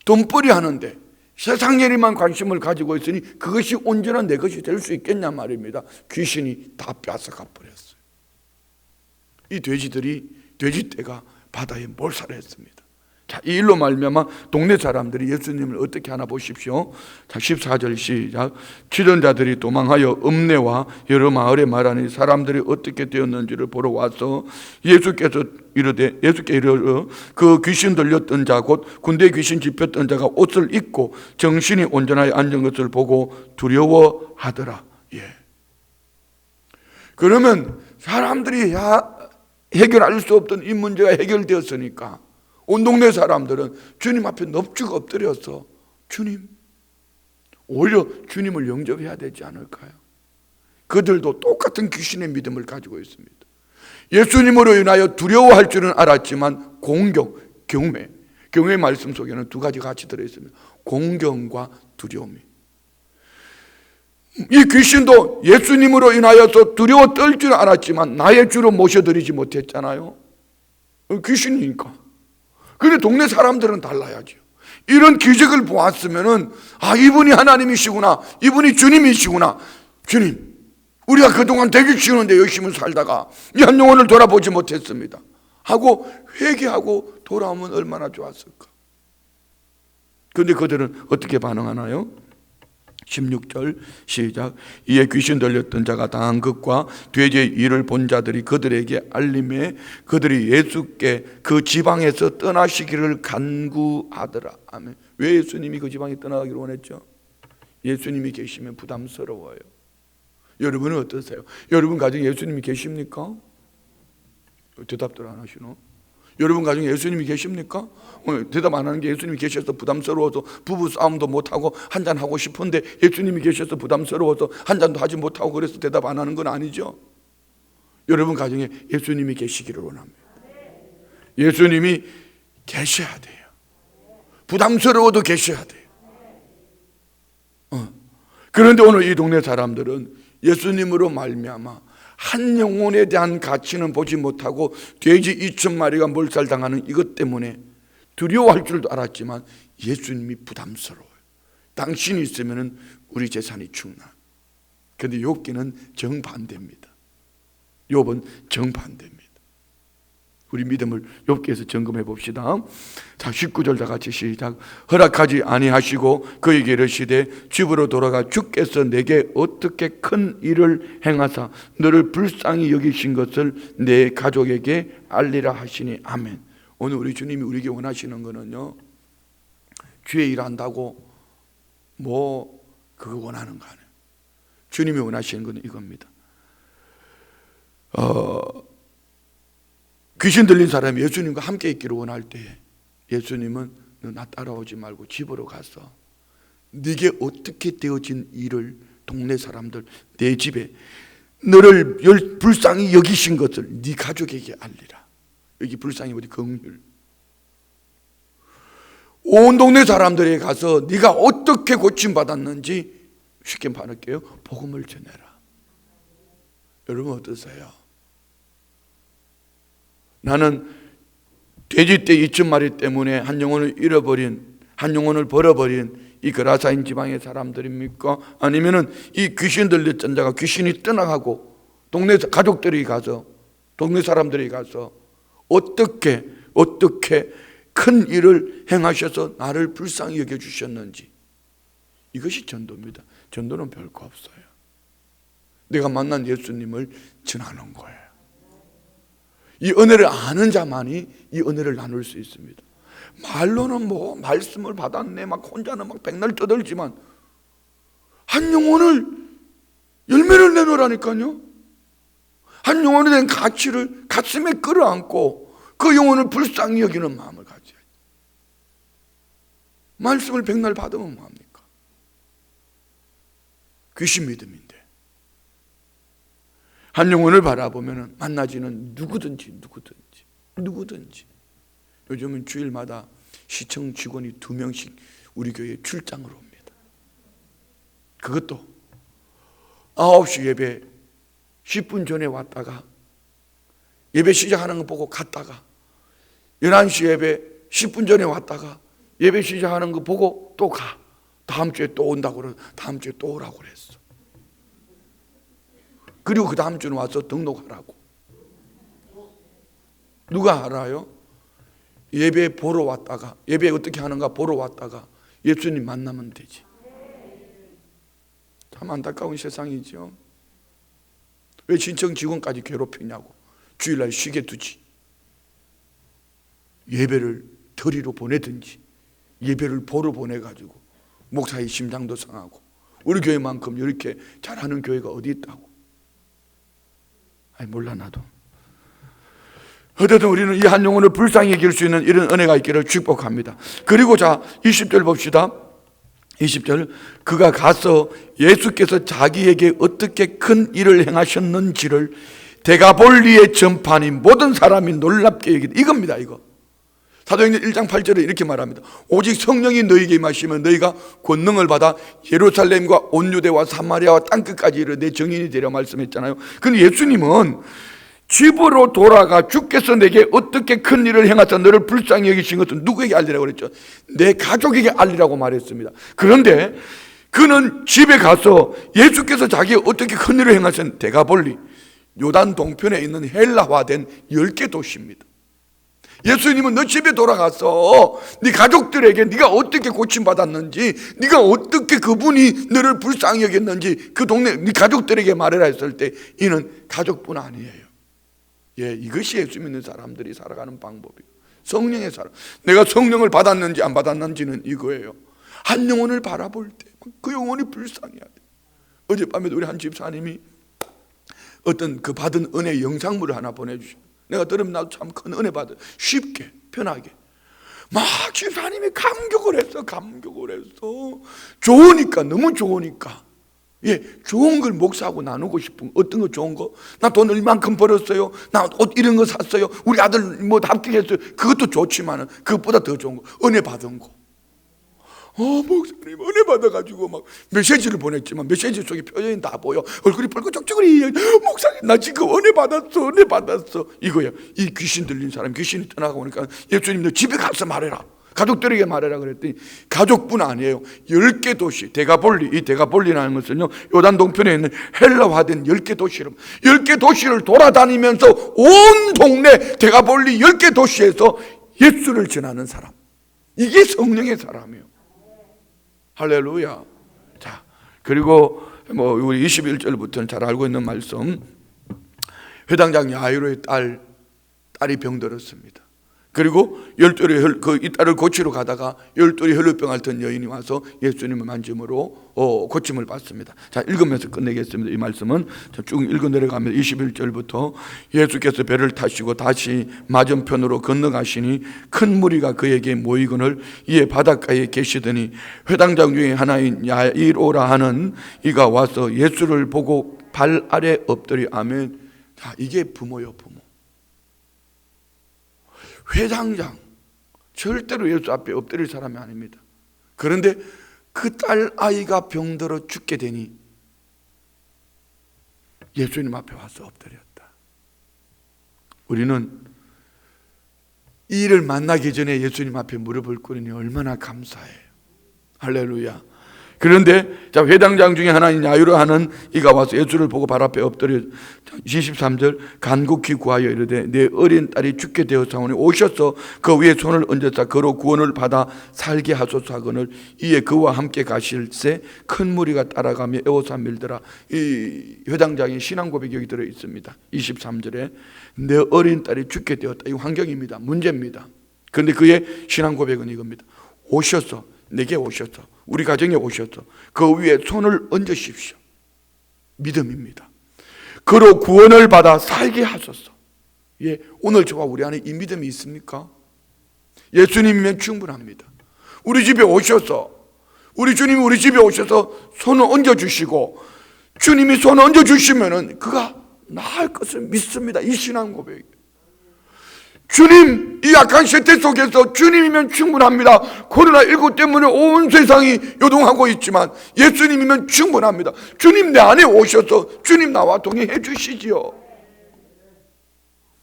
돈벌이 하는데 세상 일에만 관심을 가지고 있으니 그것이 온전한 내 것이 될 수 있겠냐 말입니다. 귀신이 다 뺏어가 버렸어요. 이 돼지떼가 바다에 몰살했습니다. 자, 이 일로 말미암아 동네 사람들이 예수님을 어떻게 하나 보십시오. 자, 14절 시작. 치던 자들이 도망하여 읍내와 여러 마을에 말하니 사람들이 어떻게 되었는지를 보러 와서 예수께 이르되 그 귀신 들렸던 자 곧 군대 귀신 집혔던 자가 옷을 입고 정신이 온전하여 앉은 것을 보고 두려워하더라. 예. 그러면 사람들이 해결할 수 없던 이 문제가 해결되었으니까 온 동네 사람들은 주님 앞에 넙죽 엎드려서 주님, 오히려 주님을 영접해야 되지 않을까요? 그들도 똑같은 귀신의 믿음을 가지고 있습니다. 예수님으로 인하여 두려워할 줄은 알았지만 공경, 경외의 말씀 속에는 두 가지가 같이 들어있습니다. 공경과 두려움이. 이 귀신도 예수님으로 인하여서 두려워 떨 줄 알았지만 나의 주로 모셔드리지 못했잖아요. 귀신이니까. 그런데 동네 사람들은 달라야죠. 이런 기적을 보았으면은 이분이 하나님이시구나, 이분이 주님이시구나. 주님, 우리가 그동안 되게 치우는데 열심히 살다가 이 한 영혼을 돌아보지 못했습니다 하고 회개하고 돌아오면 얼마나 좋았을까. 그런데 그들은 어떻게 반응하나요? 16절 시작. 이에 귀신 들렸던 자가 당한 것과 돼지의 일을 본 자들이 그들에게 알림해 그들이 예수께 그 지방에서 떠나시기를 간구하더라. 아멘. 왜 예수님이 그 지방에 떠나가기를 원했죠? 예수님이 계시면 부담스러워요. 여러분은 어떠세요? 여러분 가정에 예수님이 계십니까? 대답들 안 하시노? 여러분 가정에 예수님이 계십니까? 대답 안 하는 게 예수님이 계셔서 부담스러워서 부부 싸움도 못하고 한잔 하고 싶은데 예수님이 계셔서 부담스러워서 한잔도 하지 못하고 그래서 대답 안 하는 건 아니죠. 여러분 가정에 예수님이 계시기를 원합니다. 예수님이 계셔야 돼요. 부담스러워도 계셔야 돼요. 그런데 오늘 이 동네 사람들은 예수님으로 말미암아 한 영혼에 대한 가치는 보지 못하고 돼지 2,000마리가 몰살당하는 이것 때문에 두려워할 줄도 알았지만 예수님이 부담스러워요. 당신이 있으면 우리 재산이 죽나. 그런데 욥기는 정반대입니다. 욥은 정반대입니다. 우리 믿음을 욥기에서 점검해 봅시다. 자, 19절 다 같이 시작. 허락하지 아니하시고 그에게 이르시되 집으로 돌아가 주께서 내게 어떻게 큰 일을 행하사 너를 불쌍히 여기신 것을 내 가족에게 알리라 하시니. 아멘. 오늘 우리 주님이 우리에게 원하시는 거는요, 주의 일한다고 그거 원하는 거 아니에요. 주님이 원하시는 건 이겁니다. 귀신 들린 사람이 예수님과 함께 있기를 원할 때 예수님은 너 나 따라오지 말고 집으로 가서 네게 어떻게 되어진 일을 동네 사람들, 내 집에 너를 불쌍히 여기신 것을 네 가족에게 알리라. 여기 불쌍히 어디 긍휼. 온 동네 사람들에게 가서 네가 어떻게 고침받았는지 쉽게 말할게요. 복음을 전해라. 여러분 어떠세요? 나는 돼지떼 2,000마리 때문에 한 영혼을 잃어버린, 한 영혼을 벌어버린 이 그라사인 지방의 사람들입니까? 아니면은 이 귀신 들린 자가 귀신이 떠나가고 동네 가족들이 가서, 동네 사람들이 가서 어떻게 큰 일을 행하셔서 나를 불쌍히 여겨주셨는지, 이것이 전도입니다. 전도는 별거 없어요. 내가 만난 예수님을 전하는 거예요. 이 은혜를 아는 자만이 이 은혜를 나눌 수 있습니다. 말로는 뭐 말씀을 받았네, 막 혼자는 막 백날 떠들지만 한 영혼을 열매를 내놓으라니까요. 한 영혼에 대한 가치를 가슴에 끌어안고 그 영혼을 불쌍히 여기는 마음을 가져야지. 말씀을 백날 받으면 뭐합니까? 귀신 믿음인데. 한 영혼을 바라보면 만나지는 누구든지. 요즘은 주일마다 시청 직원이 2명씩 우리 교회에 출장을 옵니다. 그것도 9시 예배 10분 전에 왔다가 예배 시작하는 거 보고 갔다가 11시 예배 10분 전에 왔다가 예배 시작하는 거 보고 또 가. 다음 주에 또 온다고 그래. 다음 주에 또 오라고 그랬어. 그리고 그 다음 주는 와서 등록하라고. 누가 알아요? 예배 보러 왔다가, 예배 어떻게 하는가 보러 왔다가 예수님 만나면 되지. 참 안타까운 세상이죠. 왜 신청 직원까지 괴롭히냐고. 주일날 쉬게 두지. 예배를 드리러 보내든지 예배를 보러 보내가지고 목사의 심장도 상하고. 우리 교회만큼 이렇게 잘하는 교회가 어디 있다고. 아니 몰라 나도. 어쨌든 우리는 이 한 영혼을 불쌍히 여길 수 있는 이런 은혜가 있기를 축복합니다. 그리고 자 20절 봅시다. 20절, 그가 가서 예수께서 자기에게 어떻게 큰 일을 행하셨는지를 데가볼리의 전파하는 모든 사람이 놀랍게 여기다. 이겁니다. 이거 사도행전 1장 8절에 이렇게 말합니다. 오직 성령이 너희에게 임하시면 너희가 권능을 받아 예루살렘과 온 유대와 사마리아와 땅끝까지 이르러 내 증인이 되려 말씀했잖아요. 근데 예수님은 집으로 돌아가 주께서 내게 어떻게 큰 일을 행하사 너를 불쌍히 여기신 것은 누구에게 알리라고 그랬죠? 내 가족에게 알리라고 말했습니다. 그런데 그는 집에 가서 예수께서 자기가 어떻게 큰 일을 행하신 데가볼리, 요단 동편에 있는 헬라화된 10개 도시입니다. 예수님은 너 집에 돌아가서 네 가족들에게 네가 어떻게 고침받았는지, 네가 어떻게 그분이 너를 불쌍히 여겼는지 그 동네 네 가족들에게 말해라 했을 때 이는 가족뿐 아니에요. 예, 이것이 예수 믿는 사람들이 살아가는 방법이에요. 성령의 사람. 내가 성령을 받았는지 안 받았는지는 이거예요. 한 영혼을 바라볼 때 그 영혼이 불쌍해야 돼. 어젯밤에도 우리 한 집사님이 어떤 그 받은 은혜 영상물을 하나 보내주셔. 내가 들으면 나도 참 큰 은혜 받아. 쉽게 편하게 막 집사님이 감격을 했어. 좋으니까, 너무 좋으니까. 예, 좋은 걸 목사하고 나누고 싶은 거. 어떤 거 좋은 거? 나 돈 얼만큼 벌었어요. 나 옷 이런 거 샀어요. 우리 아들 뭐 합격했어요. 그것도 좋지만은 그것보다 더 좋은 거, 은혜 받은 거. 목사님 은혜 받아가지고 막 메시지를 보냈지만 메시지 속에 표정이 다 보여. 얼굴이 뻘긋적적거리. 목사님 나 지금 은혜 받았어. 이거야. 이 귀신 들린 사람, 귀신이 떠나가 보니까 예수님 너 집에 가서 말해라. 가족들에게 말해라 그랬더니 가족뿐 아니에요. 10개 도시, 데가볼리. 이 데가볼리라는 것은요, 요단 동편에 있는 헬라화된 10개 도시를 10개 도시를 돌아다니면서 온 동네 데가볼리 10개 도시에서 예수를 전하는 사람. 이게 성령의 사람이에요. 할렐루야. 자, 그리고 뭐 우리 21절부터는 잘 알고 있는 말씀. 회당장 야이로의 딸이 병들었습니다. 그리고 이 딸을 고치러 가다가 열둘이 혈루병 앓던 여인이 와서 예수님을 만짐으로 고침을 받습니다. 자, 읽으면서 끝내겠습니다. 이 말씀은 쭉 읽어 내려가면 21절부터 예수께서 배를 타시고 다시 맞은편으로 건너가시니 큰 무리가 그에게 모이거늘 이에 바닷가에 계시더니 회당장 중에 하나인 야이로라 하는 이가 와서 예수를 보고 발 아래 엎드려. 아멘. 자, 이게 부모요, 부모. 회장장, 절대로 예수 앞에 엎드릴 사람이 아닙니다. 그런데 그 딸 아이가 병들어 죽게 되니 예수님 앞에 와서 엎드렸다. 우리는 이 일을 만나기 전에 예수님 앞에 무릎을 꿇으니 얼마나 감사해요. 할렐루야. 그런데 자, 회당장 중에 하나인 야이로 하는 이가 와서 예수를 보고 발 앞에 엎드려 23절 간곡히 구하여 이르되 내 어린 딸이 죽게 되었사오니 오셔서 그 위에 손을 얹어서 그로 구원을 받아 살게 하소서 하거늘 이에 그와 함께 가실새 큰 무리가 따라가며 에워싸 밀더라. 이 회당장의 신앙 고백이 여기 들어 있습니다. 23절에 내 어린 딸이 죽게 되었다. 이 환경입니다. 문제입니다. 그런데 그의 신앙 고백은 이겁니다. 오셔서 내게 오셔서 우리 가정에 오셔서 그 위에 손을 얹으십시오. 믿음입니다. 그로 구원을 받아 살게 하소서. 예, 오늘 저와 우리 안에 이 믿음이 있습니까? 예수님이면 충분합니다. 우리 집에 오셔서 우리 주님이 우리 집에 오셔서 손을 얹어주시고 주님이 손을 얹어주시면은 그가 나을 것을 믿습니다. 이 신앙 고백이. 주님, 이 악한 세태 속에서 주님이면 충분합니다. 코로나19 때문에 온 세상이 요동하고 있지만 예수님이면 충분합니다. 주님 내 안에 오셔서 주님 나와 동행해 주시지요.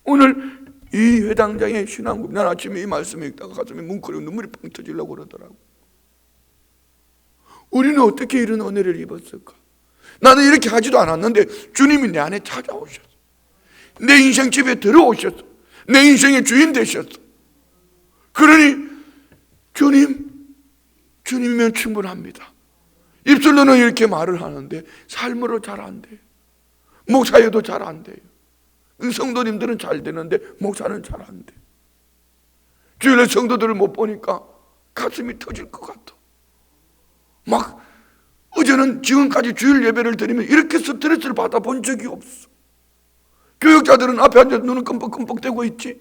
오늘 이 회당장의 신앙국, 난 아침에 이 말씀을 읽다가 가슴에 뭉클하고 눈물이 뻥 터지려고 그러더라고. 우리는 어떻게 이런 은혜를 입었을까? 나는 이렇게 하지도 않았는데 주님이 내 안에 찾아오셨어. 내 인생 집에 들어오셨어. 내 인생의 주인 되셨어. 그러니 주님이면 충분합니다. 입술로는 이렇게 말을 하는데 삶으로 잘 안 돼요. 목사여도 잘 안 돼요. 성도님들은 잘 되는데 목사는 잘 안 돼요. 주일에 성도들을 못 보니까 가슴이 터질 것 같아. 막 어제는 지금까지 주일 예배를 드리면 이렇게 스트레스를 받아본 적이 없어. 교육자들은 앞에 앉아서 눈은 끔뻑끔뻑대고 있지.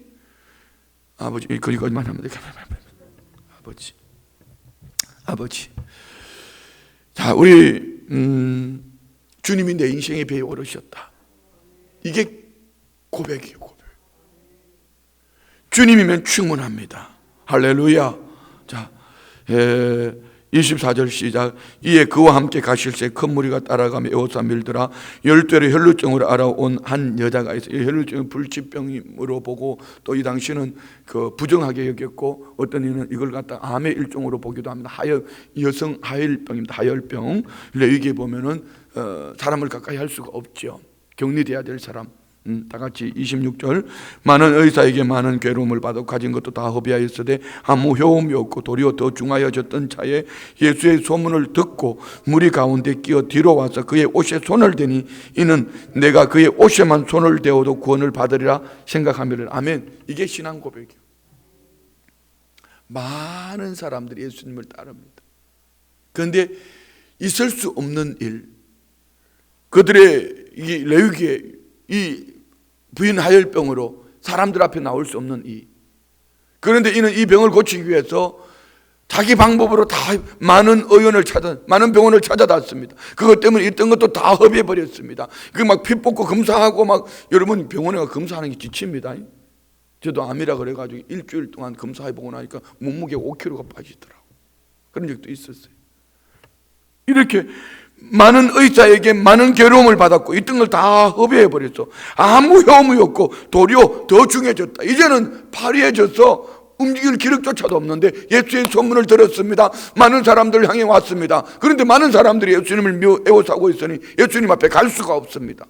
아버지, 거짓말 하면 돼. 아버지. 자, 우리 주님이 내 인생의 배에 오르셨다. 이게 고백이에요, 고백. 주님이면 충분합니다. 할렐루야. 자, 24절 시작. 이에 그와 함께 가실새 큰 무리가 따라가며 에워싸 밀더라. 12의 혈루증으로 알아온 한 여자가 있어요. 혈루증은 불치병으로 보고 또 이 당시는 그 부정하게 여겼고 어떤 이는 이걸 갖다 암의 일종으로 보기도 합니다. 여성 하혈병입니다. 하혈병. 레위기에 보면은 사람을 가까이 할 수가 없죠. 격리돼야 될 사람. 다 같이 26절. 많은 의사에게 많은 괴로움을 받아 가진 것도 다 허비하였으되 아무 효험이 없고 도리어 더 중하여졌던 차에 예수의 소문을 듣고 무리 가운데 끼어 뒤로 와서 그의 옷에 손을 대니 이는 내가 그의 옷에만 손을 대어도 구원을 받으리라 생각하면 아멘. 이게 신앙 고백이에요. 많은 사람들이 예수님을 따릅니다. 그런데 있을 수 없는 일, 그들의 이 레위기에 이 부인 하혈병으로 사람들 앞에 나올 수 없는 그런데 이는 이 병을 고치기 위해서 자기 방법으로 다 많은 많은 병원을 찾아다녔습니다. 그것 때문에 있던 것도 다 허비해버렸습니다. 그 막 피 뽑고 검사하고 막 여러분 병원에 가 검사하는 게 지칩니다. 저도 암이라 그래가지고 일주일 동안 검사해보고 나니까 몸무게가 5kg가 빠지더라고. 그런 적도 있었어요. 이렇게 많은 의사에게 많은 괴로움을 받았고 있던 걸 다 허비해버렸어. 아무 효험이 없고 도리어 더 중해졌다. 이제는 파리해져서 움직일 기력조차도 없는데 예수의 소문을 들었습니다. 많은 사람들 향해 왔습니다. 그런데 많은 사람들이 예수님을 애워싸고 있으니 예수님 앞에 갈 수가 없습니다.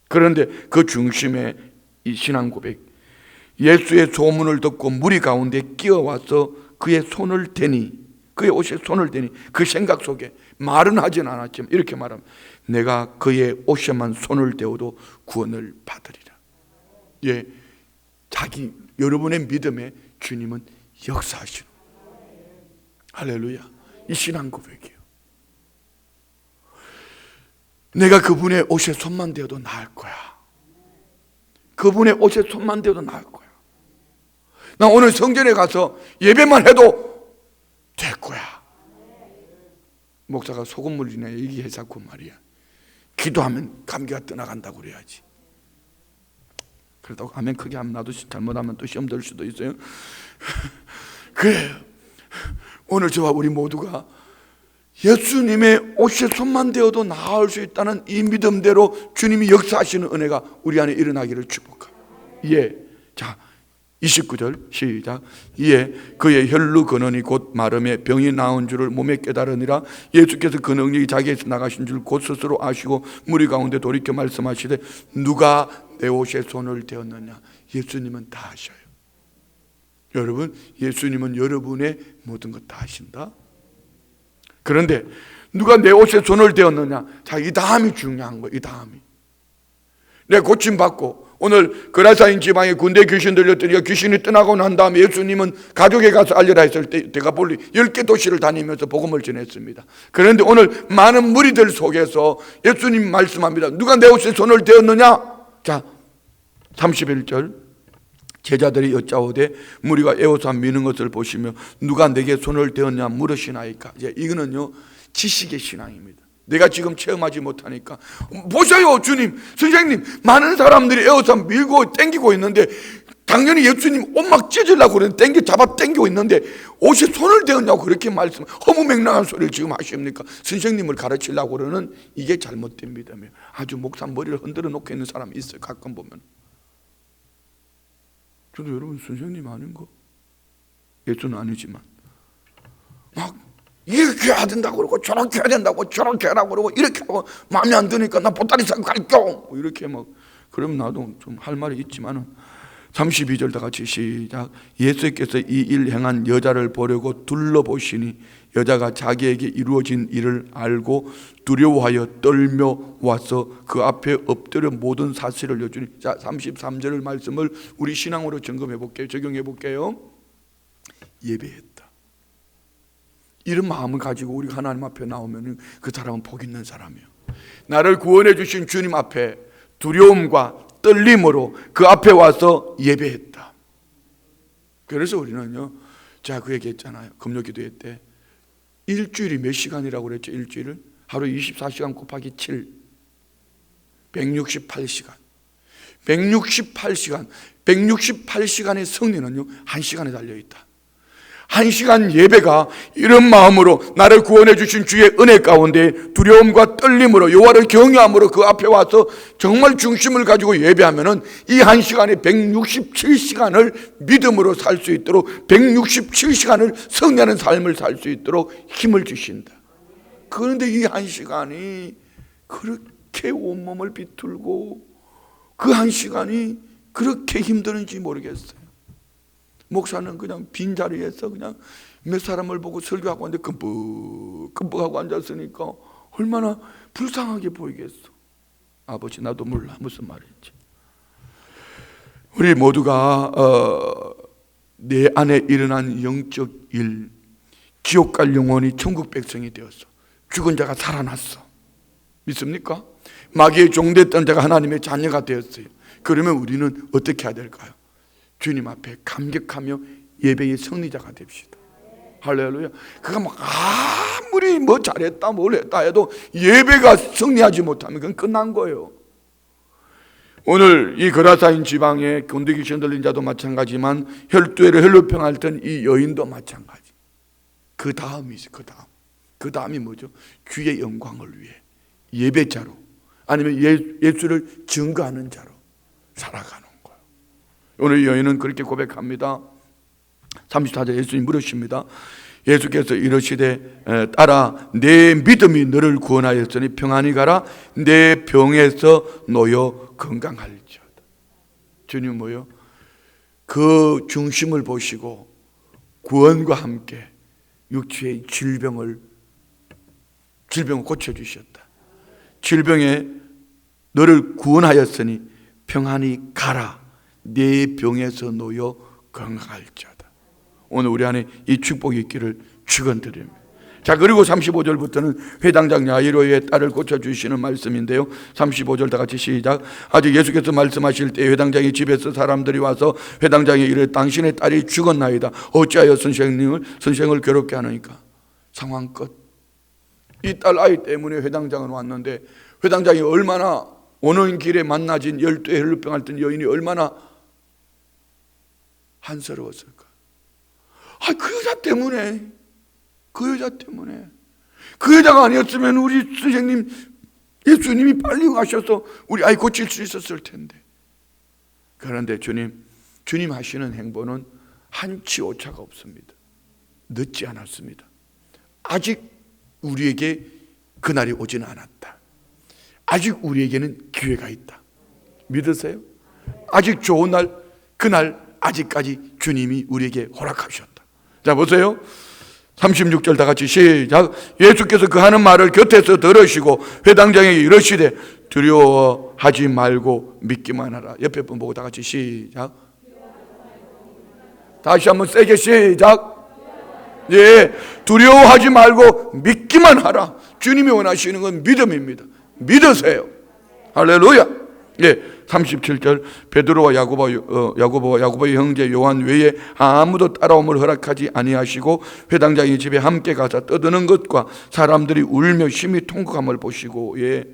그런데 그 중심에 이 신앙 고백, 예수의 소문을 듣고 무리 가운데 끼어와서 그의 손을 대니, 그의 옷에 손을 대니, 그 생각 속에 말은 하진 않았지만 이렇게 말하면 내가 그의 옷에만 손을 대어도 구원을 받으리라. 예, 여러분의 믿음에 주님은 역사하시는, 할렐루야. 이 신앙 고백이에요. 내가 그분의 옷에 손만 대어도 나을 거야. 그분의 옷에 손만 대어도 나을 거야. 나 오늘 성전에 가서 예배만 해도 될 거야. 목사가 소금물 주냐 얘기해서고 말이야. 기도하면 감기가 떠나간다고 그래야지. 그렇다고 아멘 크게 하면 나도 잘못하면 또 시험 들 수도 있어요. 그래요. 오늘 저와 우리 모두가 예수님의 옷에 손만 대어도 나을 수 있다는 이 믿음대로 주님이 역사하시는 은혜가 우리 안에 일어나기를 축복합니다. 예. 자, 29절 시작. 이에 그의 혈루 근원이 곧 마름에 병이 나은 줄을 몸에 깨달으니라. 예수께서 그 능력이 자기에서 나가신 줄 곧 스스로 아시고 무리 가운데 돌이켜 말씀하시되 누가 내 옷에 손을 대었느냐. 예수님은 다 아셔요. 여러분, 예수님은 여러분의 모든 것 다 아신다. 그런데 누가 내 옷에 손을 대었느냐. 자, 이 다음이 중요한 거예요. 이 다음이. 내가 고침받고 오늘 그라사인 지방에 군대 귀신 들렸더니 귀신이 떠나고 난 다음에 예수님은 가족에 가서 알려라 했을 때 데가폴리 10개 도시를 다니면서 복음을 전했습니다. 그런데 오늘 많은 무리들 속에서 예수님 말씀합니다. 누가 내 옷에 손을 대었느냐. 자, 31절 제자들이 여짜오되 무리가 에워싸 미는 것을 보시며 누가 내게 손을 대었냐 물으시나이까. 이거는요 지식의 신앙입니다. 내가 지금 체험하지 못하니까 보세요 주님, 선생님, 많은 사람들이 에워싸 밀고 땡기고 있는데 당연히 예수님 옷 막 찢으려고 그러는데 잡아 땡기고 있는데 옷에 손을 대었냐고 그렇게 말씀, 허무맹랑한 소리를 지금 하십니까? 선생님을 가르치려고 그러는 이게 잘못된 믿음이에요. 아주 목사 머리를 흔들어 놓고 있는 사람이 있어요. 가끔 보면. 저도 여러분 선생님 아닌 거, 예수는 아니지만 막 이렇게 해야 된다고 그러고 저렇게 해야 된다고 저렇게 하라고 그러고 이렇게 하고 마음에 안 드니까 나 보따리 싸고 갈겨 이렇게 막. 그럼 나도 좀 할 말이 있지만은 32절 다 같이 시작. 예수께서 이 일 행한 여자를 보려고 둘러보시니 여자가 자기에게 이루어진 일을 알고 두려워하여 떨며 와서 그 앞에 엎드려 모든 사실을 여쭈니. 자, 33절 말씀을 우리 신앙으로 점검해 볼게요. 적용해 볼게요. 예배했다. 이런 마음을 가지고 우리가 하나님 앞에 나오면 그 사람은 복 있는 사람이에요. 나를 구원해 주신 주님 앞에 두려움과 떨림으로 그 앞에 와서 예배했다. 그래서 우리는요, 제가 그 얘기했잖아요. 금요 기도회 때 일주일이 몇 시간이라고 그랬죠? 일주일을 하루 24시간 곱하기 7 168시간 168시간의 승리는요 1시간에 달려있다. 1시간 예배가 이런 마음으로 나를 구원해 주신 주의 은혜 가운데 두려움과 떨림으로 여호와를 경외함으로 그 앞에 와서 정말 중심을 가지고 예배하면은 이 1시간에 167시간을 믿음으로 살 수 있도록 167시간을 승리하는 삶을 살 수 있도록 힘을 주신다. 그런데 이 1시간이 그렇게 온몸을 비틀고 그 1시간이 그렇게 힘드는지 모르겠어요. 목사는 그냥 빈자리에서 그냥 몇 사람을 보고 설교하고 있는데 끔뻑하고 앉았으니까 얼마나 불쌍하게 보이겠어. 아버지 나도 몰라 무슨 말인지. 우리 모두가 내 안에 일어난 영적 일, 지옥 갈 영혼이 천국 백성이 되었어. 죽은 자가 살아났어. 믿습니까? 마귀의 종됐던 자가 하나님의 자녀가 되었어요. 그러면 우리는 어떻게 해야 될까요? 주님 앞에 감격하며 예배의 승리자가 됩시다. 할렐루야. 그가 막 아무리 뭐 잘했다 뭘 했다 해도 예배가 승리하지 못하면 그건 끝난 거예요. 오늘 이 거라사인 지방에 군대 귀신 들린 자도 마찬가지지만 혈두에를 혈루병 앓던 이 여인도 마찬가지. 그 다음이지. 그 다음이 뭐죠? 주의 영광을 위해 예배자로 아니면 예수를 증거하는 자로 살아가는 거예요. 오늘 이 여인은 그렇게 고백합니다. 34절 예수님 물으십니다. 예수께서 이르시되 딸아 내 믿음이 너를 구원하였으니 평안히 가라. 내 병에서 놓여 건강할지어다. 주님 뭐요? 그 중심을 보시고 구원과 함께 육체의 질병을 고쳐주셨다. 질병에 너를 구원하였으니 평안히 가라. 내 병에서 놓여 건강할지어다. 오늘 우리 안에 이 축복이 있기를 축원드립니다. 자, 그리고 35절부터는 회당장 야이로의 딸을 고쳐주시는 말씀인데요. 35절 다 같이 시작. 아직 예수께서 말씀하실 때 회당장이 집에서 사람들이 와서 회당장이 이르되 당신의 딸이 죽었나이다. 어찌하여 선생을 괴롭게 하느니까. 상황 끝. 이 딸 아이 때문에 회당장은 왔는데 회당장이 얼마나 오는 길에 만나진 12의 혈루병 앓던 여인이 얼마나 한스러웠을까. 그 여자 때문에, 그 여자 때문에. 그 여자가 아니었으면 우리 선생님, 예수님이 빨리 가셔서 우리 아이 고칠 수 있었을 텐데. 그런데 주님 하시는 행보는 한치 오차가 없습니다. 늦지 않았습니다. 아직 우리에게 그날이 오지는 않았다. 아직 우리에게는 기회가 있다. 믿으세요? 아직 좋은 날, 그날 아직까지 주님이 우리에게 허락하셨다. 자, 보세요. 36절 다 같이 시작. 예수께서 그 하는 말을 곁에서 들으시고 회당장에게 이르시되 두려워하지 말고 믿기만 하라. 옆에 분 보고 다 같이 시작. 다시 한번 세게 시작. 예, 두려워하지 말고 믿기만 하라. 주님이 원하시는 건 믿음입니다. 믿으세요. 할렐루야. 예, 37절 베드로와 야고보의 형제 요한 외에 아무도 따라옴을 허락하지 아니하시고 회당장의 집에 함께 가서 떠드는 것과 사람들이 울며 심히 통곡함을 보시고, 예,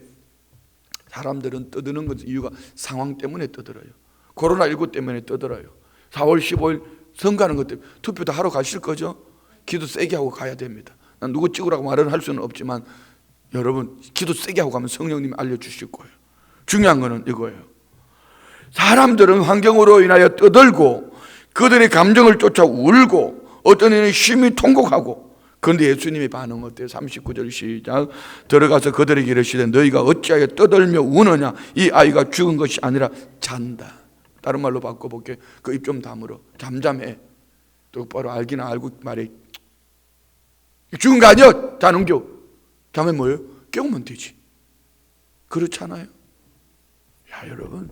사람들은 떠드는 것 이유가 상황 때문에 떠들어요. 코로나19 때문에 떠들어요. 4월 15일 선거하는 것 때문에 투표도 하러 가실 거죠? 기도 세게 하고 가야 됩니다. 난 누구 찍으라고 말은 할 수는 없지만 여러분 기도 세게 하고 가면 성령님이 알려주실 거예요. 중요한 거는 이거예요. 사람들은 환경으로 인하여 떠들고 그들의 감정을 쫓아 울고 어떤 이는 심히 통곡하고, 그런데 예수님의 반응은 어때요? 39절 시작. 들어가서 그들에게 이르시되 너희가 어찌하여 떠들며 우느냐? 이 아이가 죽은 것이 아니라 잔다. 다른 말로 바꿔볼게. 그 입 좀 다물어. 잠잠해. 똑바로 알기는 알고 말해. 죽은 거 아니야? 자는겨. 자면 뭐예요? 깨우면 되지. 그렇잖아요. 야, 여러분,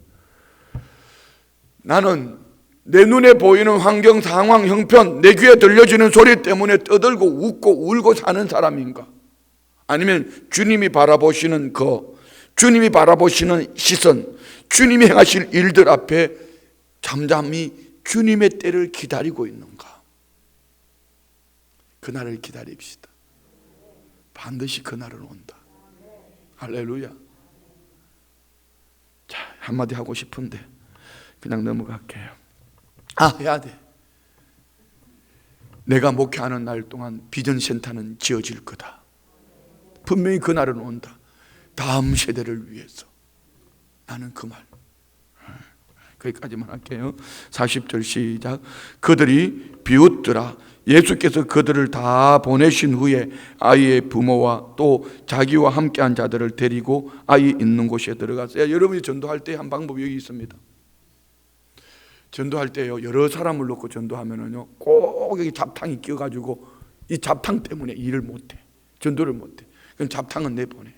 나는 내 눈에 보이는 환경, 상황, 형편, 내 귀에 들려지는 소리 때문에 떠들고 웃고 울고 사는 사람인가? 아니면 주님이 바라보시는 주님이 바라보시는 시선, 주님이 행하실 일들 앞에 잠잠히 주님의 때를 기다리고 있는가? 그날을 기다립시다. 반드시 그날은 온다. 할렐루야. 자, 한마디 하고 싶은데 그냥 넘어갈게요. 해야 돼. 내가 목회하는 날 동안 비전센터는 지어질 거다. 분명히 그날은 온다. 다음 세대를 위해서. 나는 그 말. 거기까지만 할게요. 40절 시작. 그들이 비웃더라. 예수께서 그들을 다 보내신 후에 아이의 부모와 또 자기와 함께한 자들을 데리고 아이 있는 곳에 들어갔어요. 여러분이 전도할 때 한 방법이 여기 있습니다. 전도할 때요, 여러 사람을 놓고 전도하면은요, 꼭 여기 잡탕이 끼어가지고 이 잡탕 때문에 일을 못해. 전도를 못해. 그럼 잡탕은 내보내.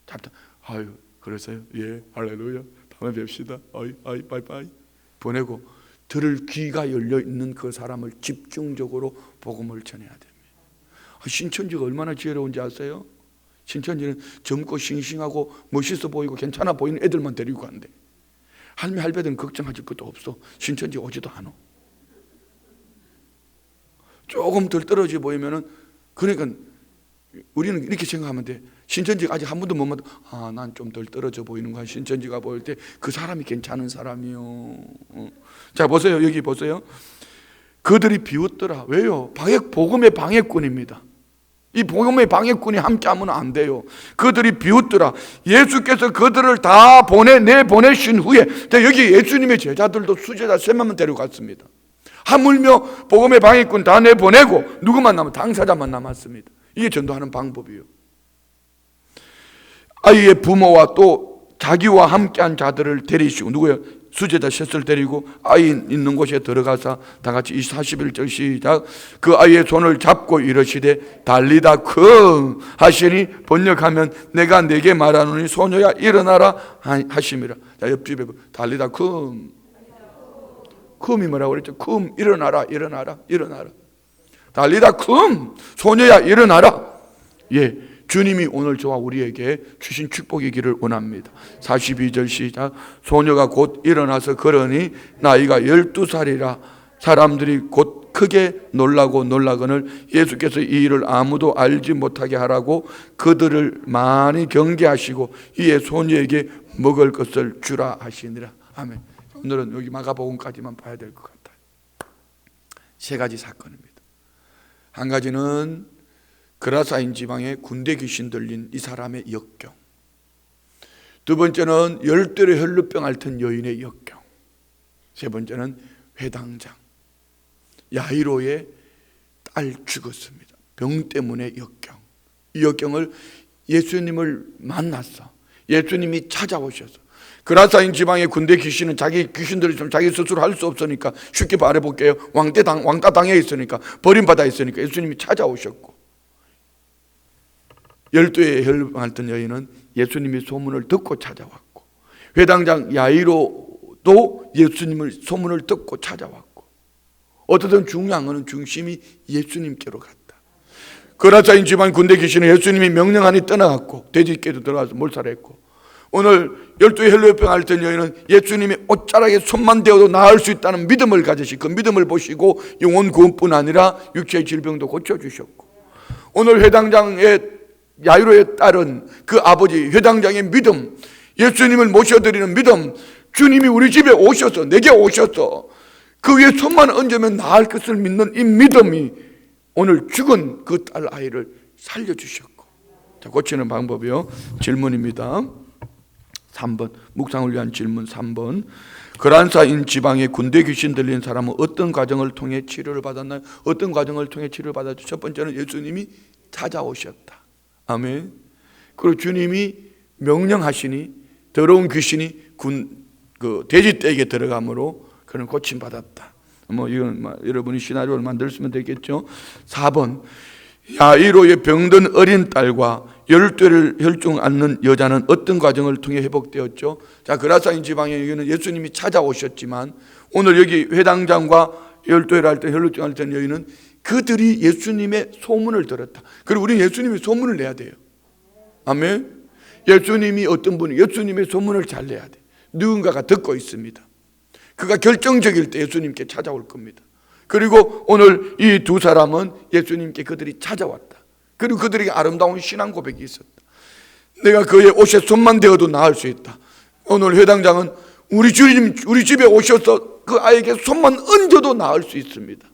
잡탕. 아유, 그래서요. 예, 할렐루야. 다음에 뵙시다. 아이, 바이바이. 보내고 들을 귀가 열려 있는 그 사람을 집중적으로 복음을 전해야 됩니다. 신천지가 얼마나 지혜로운지 아세요? 신천지는 젊고 싱싱하고 멋있어 보이고 괜찮아 보이는 애들만 데리고 간대. 할미 할배들은 걱정하실 것도 없어. 신천지 오지도 않아. 조금 덜 떨어져 보이면은, 그러니까 우리는 이렇게 생각하면 돼. 신천지가 아직 한 번도 못 만나. 난 좀 덜 떨어져 보이는 거야. 신천지가 보일 때 그 사람이 괜찮은 사람이요. 자, 보세요. 여기 보세요. 그들이 비웃더라. 왜요? 복음의 방해꾼입니다. 이 복음의 방해꾼이 함께하면 안 돼요. 그들이 비웃더라. 예수께서 그들을 다 내보내신 후에, 여기 예수님의 제자들도 수제자 셋만 데려갔습니다. 하물며 복음의 방해꾼 다 내보내고 누구만 남았? 당사자만 남았습니다. 이게 전도하는 방법이에요. 아이의 부모와 또 자기와 함께한 자들을 데리시고, 누구예요? 수제자 셋을 데리고 아이 있는 곳에 들어가서 다 같이 41절 시작. 그 아이의 손을 잡고 이르시되 달리다 쿵 하시니 번역하면 내가 네게 말하노니 소녀야 일어나라 하심이라. 자, 옆집에 달리다 쿵. 쿵이 뭐라고 그랬죠? 쿵, 일어나라. 달리다 쿵, 소녀야 일어나라. 예, 주님이 오늘 저와 우리에게 주신 축복이기를 원합니다. 42절 시작. 소녀가 곧 일어나서 걸으니 나이가 12살이라 사람들이 곧 크게 놀라거늘 예수께서 이 일을 아무도 알지 못하게 하라고 그들을 많이 경계하시고 이에 소녀에게 먹을 것을 주라 하시니라. 아멘. 오늘은 여기 마가복음까지만 봐야 될 것 같아요. 세 가지 사건입니다. 한 가지는 그라사인 지방에 군대 귀신 들린 이 사람의 역경. 두 번째는 열대로 혈루병 앓던 여인의 역경. 세 번째는 회당장 야이로의 딸 죽었습니다. 병 때문에 역경. 이 역경을 예수님을 만났어. 예수님이 찾아오셔서 그라사인 지방의 군대 귀신은 자기 귀신들이 좀 자기 스스로 할 수 없으니까 쉽게 말해볼게요. 왕따 당해 있으니까 버림받아 있으니까 예수님이 찾아오셨고, 열두에 혈루병 여인은 예수님의 소문을 듣고 찾아왔고, 회당장 야이로도 예수님의 소문을 듣고 찾아왔고, 어떻든 중요한 것은 중심이 예수님께로 갔다. 그라사인 지방 군대 귀신은 예수님이 명령하니 떠나갔고 돼지께도 들어가서 몰살했고, 오늘 12 혈루병 앓던 여인은 예수님이 옷자락에 손만 대어도 나을 수 있다는 믿음을 가지시, 그 믿음을 보시고 영혼 구원뿐 아니라 육체의 질병도 고쳐주셨고, 오늘 회당장의 야이로의 딸은 그 아버지 회당장의 믿음, 예수님을 모셔드리는 믿음, 주님이 우리 집에 오셔서 내게 오셔서 그 위에 손만 얹으면 나을 것을 믿는 이 믿음이 오늘 죽은 그 딸 아이를 살려주셨고. 자, 고치는 방법이요. 질문입니다. 3번 묵상을 위한 질문 3번. 그라사인 지방에 군대 귀신 들린 사람은 어떤 과정을 통해 치료를 받았나요? 어떤 과정을 통해 치료를 받았죠? 첫 번째는 예수님이 찾아오셨다. 아멘. 그리고 주님이 명령하시니 더러운 귀신이 돼지떼에게 들어가므로 그는 고침 받았다. 이건 여러분이 시나리오를 만들었으면 되겠죠. 4번 야이로의 병든 어린 딸과 열대를 혈중 앓는 여자는 어떤 과정을 통해 회복되었죠? 자, 그라사인 지방에 여기는 예수님이 찾아오셨지만 오늘 여기 회당장과 열대를 앓던 혈루증 앓던 여인은 그들이 예수님의 소문을 들었다. 그리고 우리는 예수님의 소문을 내야 돼요. 아멘. 예수님이 어떤 분이 예수님의 소문을 잘 내야 돼. 누군가가 듣고 있습니다. 그가 결정적일 때 예수님께 찾아올 겁니다. 그리고 오늘 이 두 사람은 예수님께 그들이 찾아왔다. 그리고 그들에게 아름다운 신앙 고백이 있었다. 내가 그의 옷에 손만 대어도 나을 수 있다. 오늘 회당장은 우리 주님 우리 집에 오셔서 그 아이에게 손만 얹어도 나을 수 있습니다.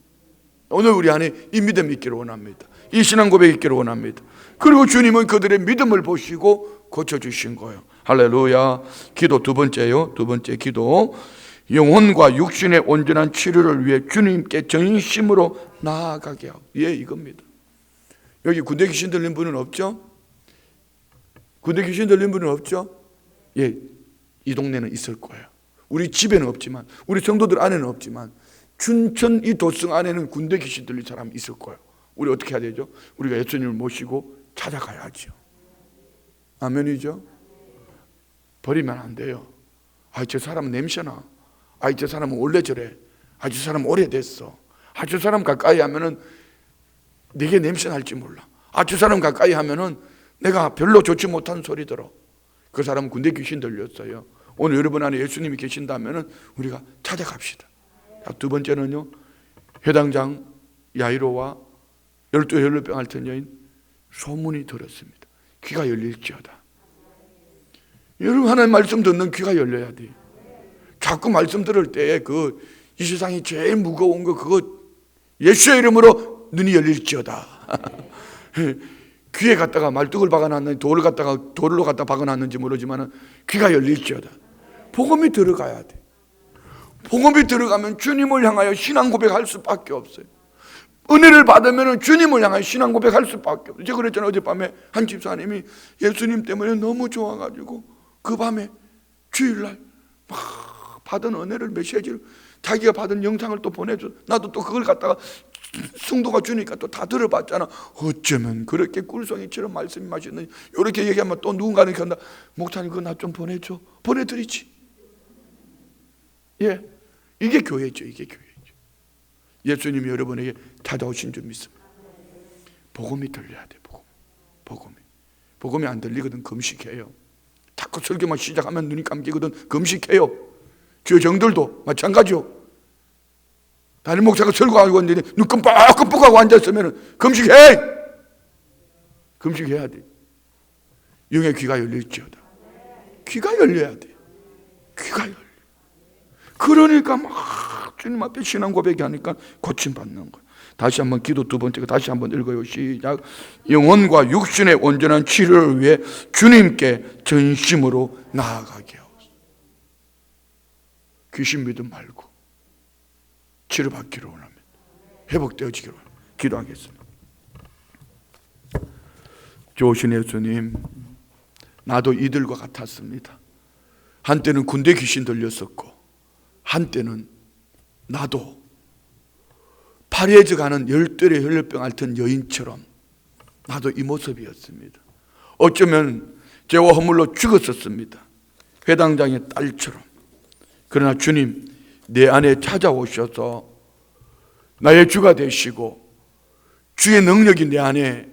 오늘 우리 안에 이 믿음이 있기를 원합니다. 이 신앙 고백이 있기를 원합니다. 그리고 주님은 그들의 믿음을 보시고 고쳐주신 거예요. 할렐루야. 기도 두 번째요. 두 번째 기도. 영혼과 육신의 온전한 치료를 위해 주님께 전심으로 나아가게 하고. 예, 이겁니다. 여기 군대 귀신 들린 분은 없죠? 군대 귀신 들린 분은 없죠? 예, 이 동네는 있을 거예요. 우리 집에는 없지만, 우리 성도들 안에는 없지만, 춘천 이 도성 안에는 군대 귀신 들린 사람이 있을 거예요. 우리 어떻게 해야 되죠? 우리가 예수님을 모시고 찾아가야죠. 아멘이죠? 버리면 안 돼요. 저 사람은 냄새나. 저 사람은 원래 저래. 저 사람은 오래됐어. 저 사람 가까이 하면은 내게 냄새 날지 몰라. 저 사람 가까이 하면은 내가 별로 좋지 못한 소리 들어. 그 사람은 군대 귀신 들렸어요. 오늘 여러분 안에 예수님이 계신다면은 우리가 찾아갑시다. 두 번째는요, 회당장 야이로와 12 혈루병 앓던 여인 소문이 들었습니다. 귀가 열릴지어다. 여러분 하나님 말씀 듣는 귀가 열려야 돼요. 자꾸 말씀 들을 때 이 세상이 제일 무거운 거 그거 예수의 이름으로 눈이 열릴지어다. 귀에 갖다가 말뚝을 박아놨는지 돌로 갖다 박아놨는지 모르지만 귀가 열릴지어다. 복음이 들어가야 돼. 복음이 들어가면 주님을 향하여 신앙 고백할 수밖에 없어요. 은혜를 받으면 주님을 향하여 신앙 고백할 수밖에 없어요. 제가 그랬잖아요. 어젯밤에 한 집사님이 예수님 때문에 너무 좋아가지고 그 밤에 주일날 막 받은 은혜를 메시지를 자기가 받은 영상을 또 보내줘. 나도 또 그걸 갖다가 성도가 주니까 또 다 들어봤잖아. 어쩌면 그렇게 꿀송이처럼 말씀이 맛있는지. 이렇게 얘기하면 또 누군가는 간다. 목사님 그거 나 좀 보내줘. 보내드리지. 예, 이게 교회죠. 이게 교회죠. 예수님이 여러분에게 찾아오신 줄 믿습니다. 복음이 들려야 돼. 복음이 안 들리거든 금식해요. 자꾸 설교만 시작하면 눈이 감기거든 금식해요. 주의 정들도 마찬가지요. 담임 목사가 설교하고 있는데 눈 끔뻑끔뻑하고 앉아있으면 금식해. 금식해야 돼. 영의 귀가 열릴지어다. 귀가 열려야 돼. 귀가 열려. 그러니까 막 주님 앞에 신앙 고백하니까 고침받는 거예요. 다시 한번 기도 두 번째가 다시 한번 읽어요. 시작. 영혼과 육신의 온전한 치료를 위해 주님께 전심으로 나아가게 하옵소서. 귀신 믿음 말고 치료받기를 원합니다. 회복되어지기를 원합니다. 기도하겠습니다. 좋으신 예수님, 나도 이들과 같았습니다. 한때는 군대 귀신 들렸었고, 한때는 나도 파리해져 가는 열대의 혈류병 앓던 여인처럼 나도 이 모습이었습니다. 어쩌면 죄와 허물로 죽었었습니다. 회당장의 딸처럼. 그러나 주님, 내 안에 찾아오셔서 나의 주가 되시고 주의 능력이 내 안에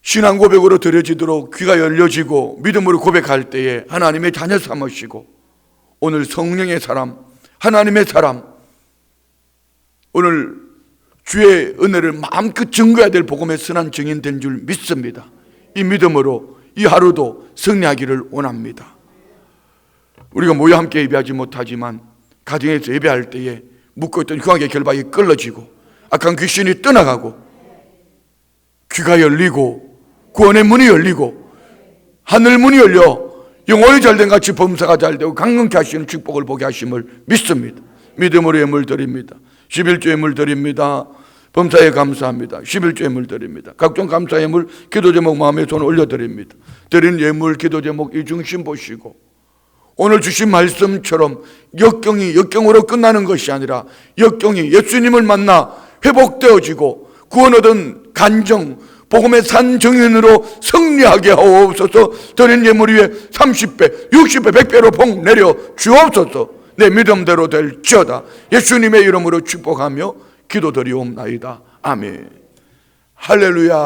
신앙 고백으로 드려지도록 귀가 열려지고 믿음으로 고백할 때에 하나님의 자녀 삼으시고 오늘 성령의 사람, 하나님의 사람, 오늘 주의 은혜를 마음껏 증거해야 될 복음의 선한 증인 된 줄 믿습니다. 이 믿음으로 이 하루도 승리하기를 원합니다. 우리가 모여 함께 예배하지 못하지만 가정에서 예배할 때에 묶어있던 흉악의 결박이 끌어지고 악한 귀신이 떠나가고 귀가 열리고 구원의 문이 열리고 하늘 문이 열려 영혼이 잘된 같이 범사가 잘되고 강건케 하시는 축복을 보게 하심을 믿습니다. 믿음으로 예물 드립니다. 11조 예물 드립니다. 범사에 감사합니다. 11조 예물 드립니다. 각종 감사 예물, 기도 제목 마음에 손 올려드립니다. 드린 예물, 기도 제목 이 중심 보시고 오늘 주신 말씀처럼 역경으로 끝나는 것이 아니라 역경이 예수님을 만나 회복되어지고 구원 얻은 간정, 복음의 산 정인으로 승리하게 하옵소서. 드린 예물 위에 30배, 60배, 100배로 복 내려 주옵소서. 내 믿음대로 될지어다. 예수님의 이름으로 축복하며 기도드리옵나이다. 아멘. 할렐루야.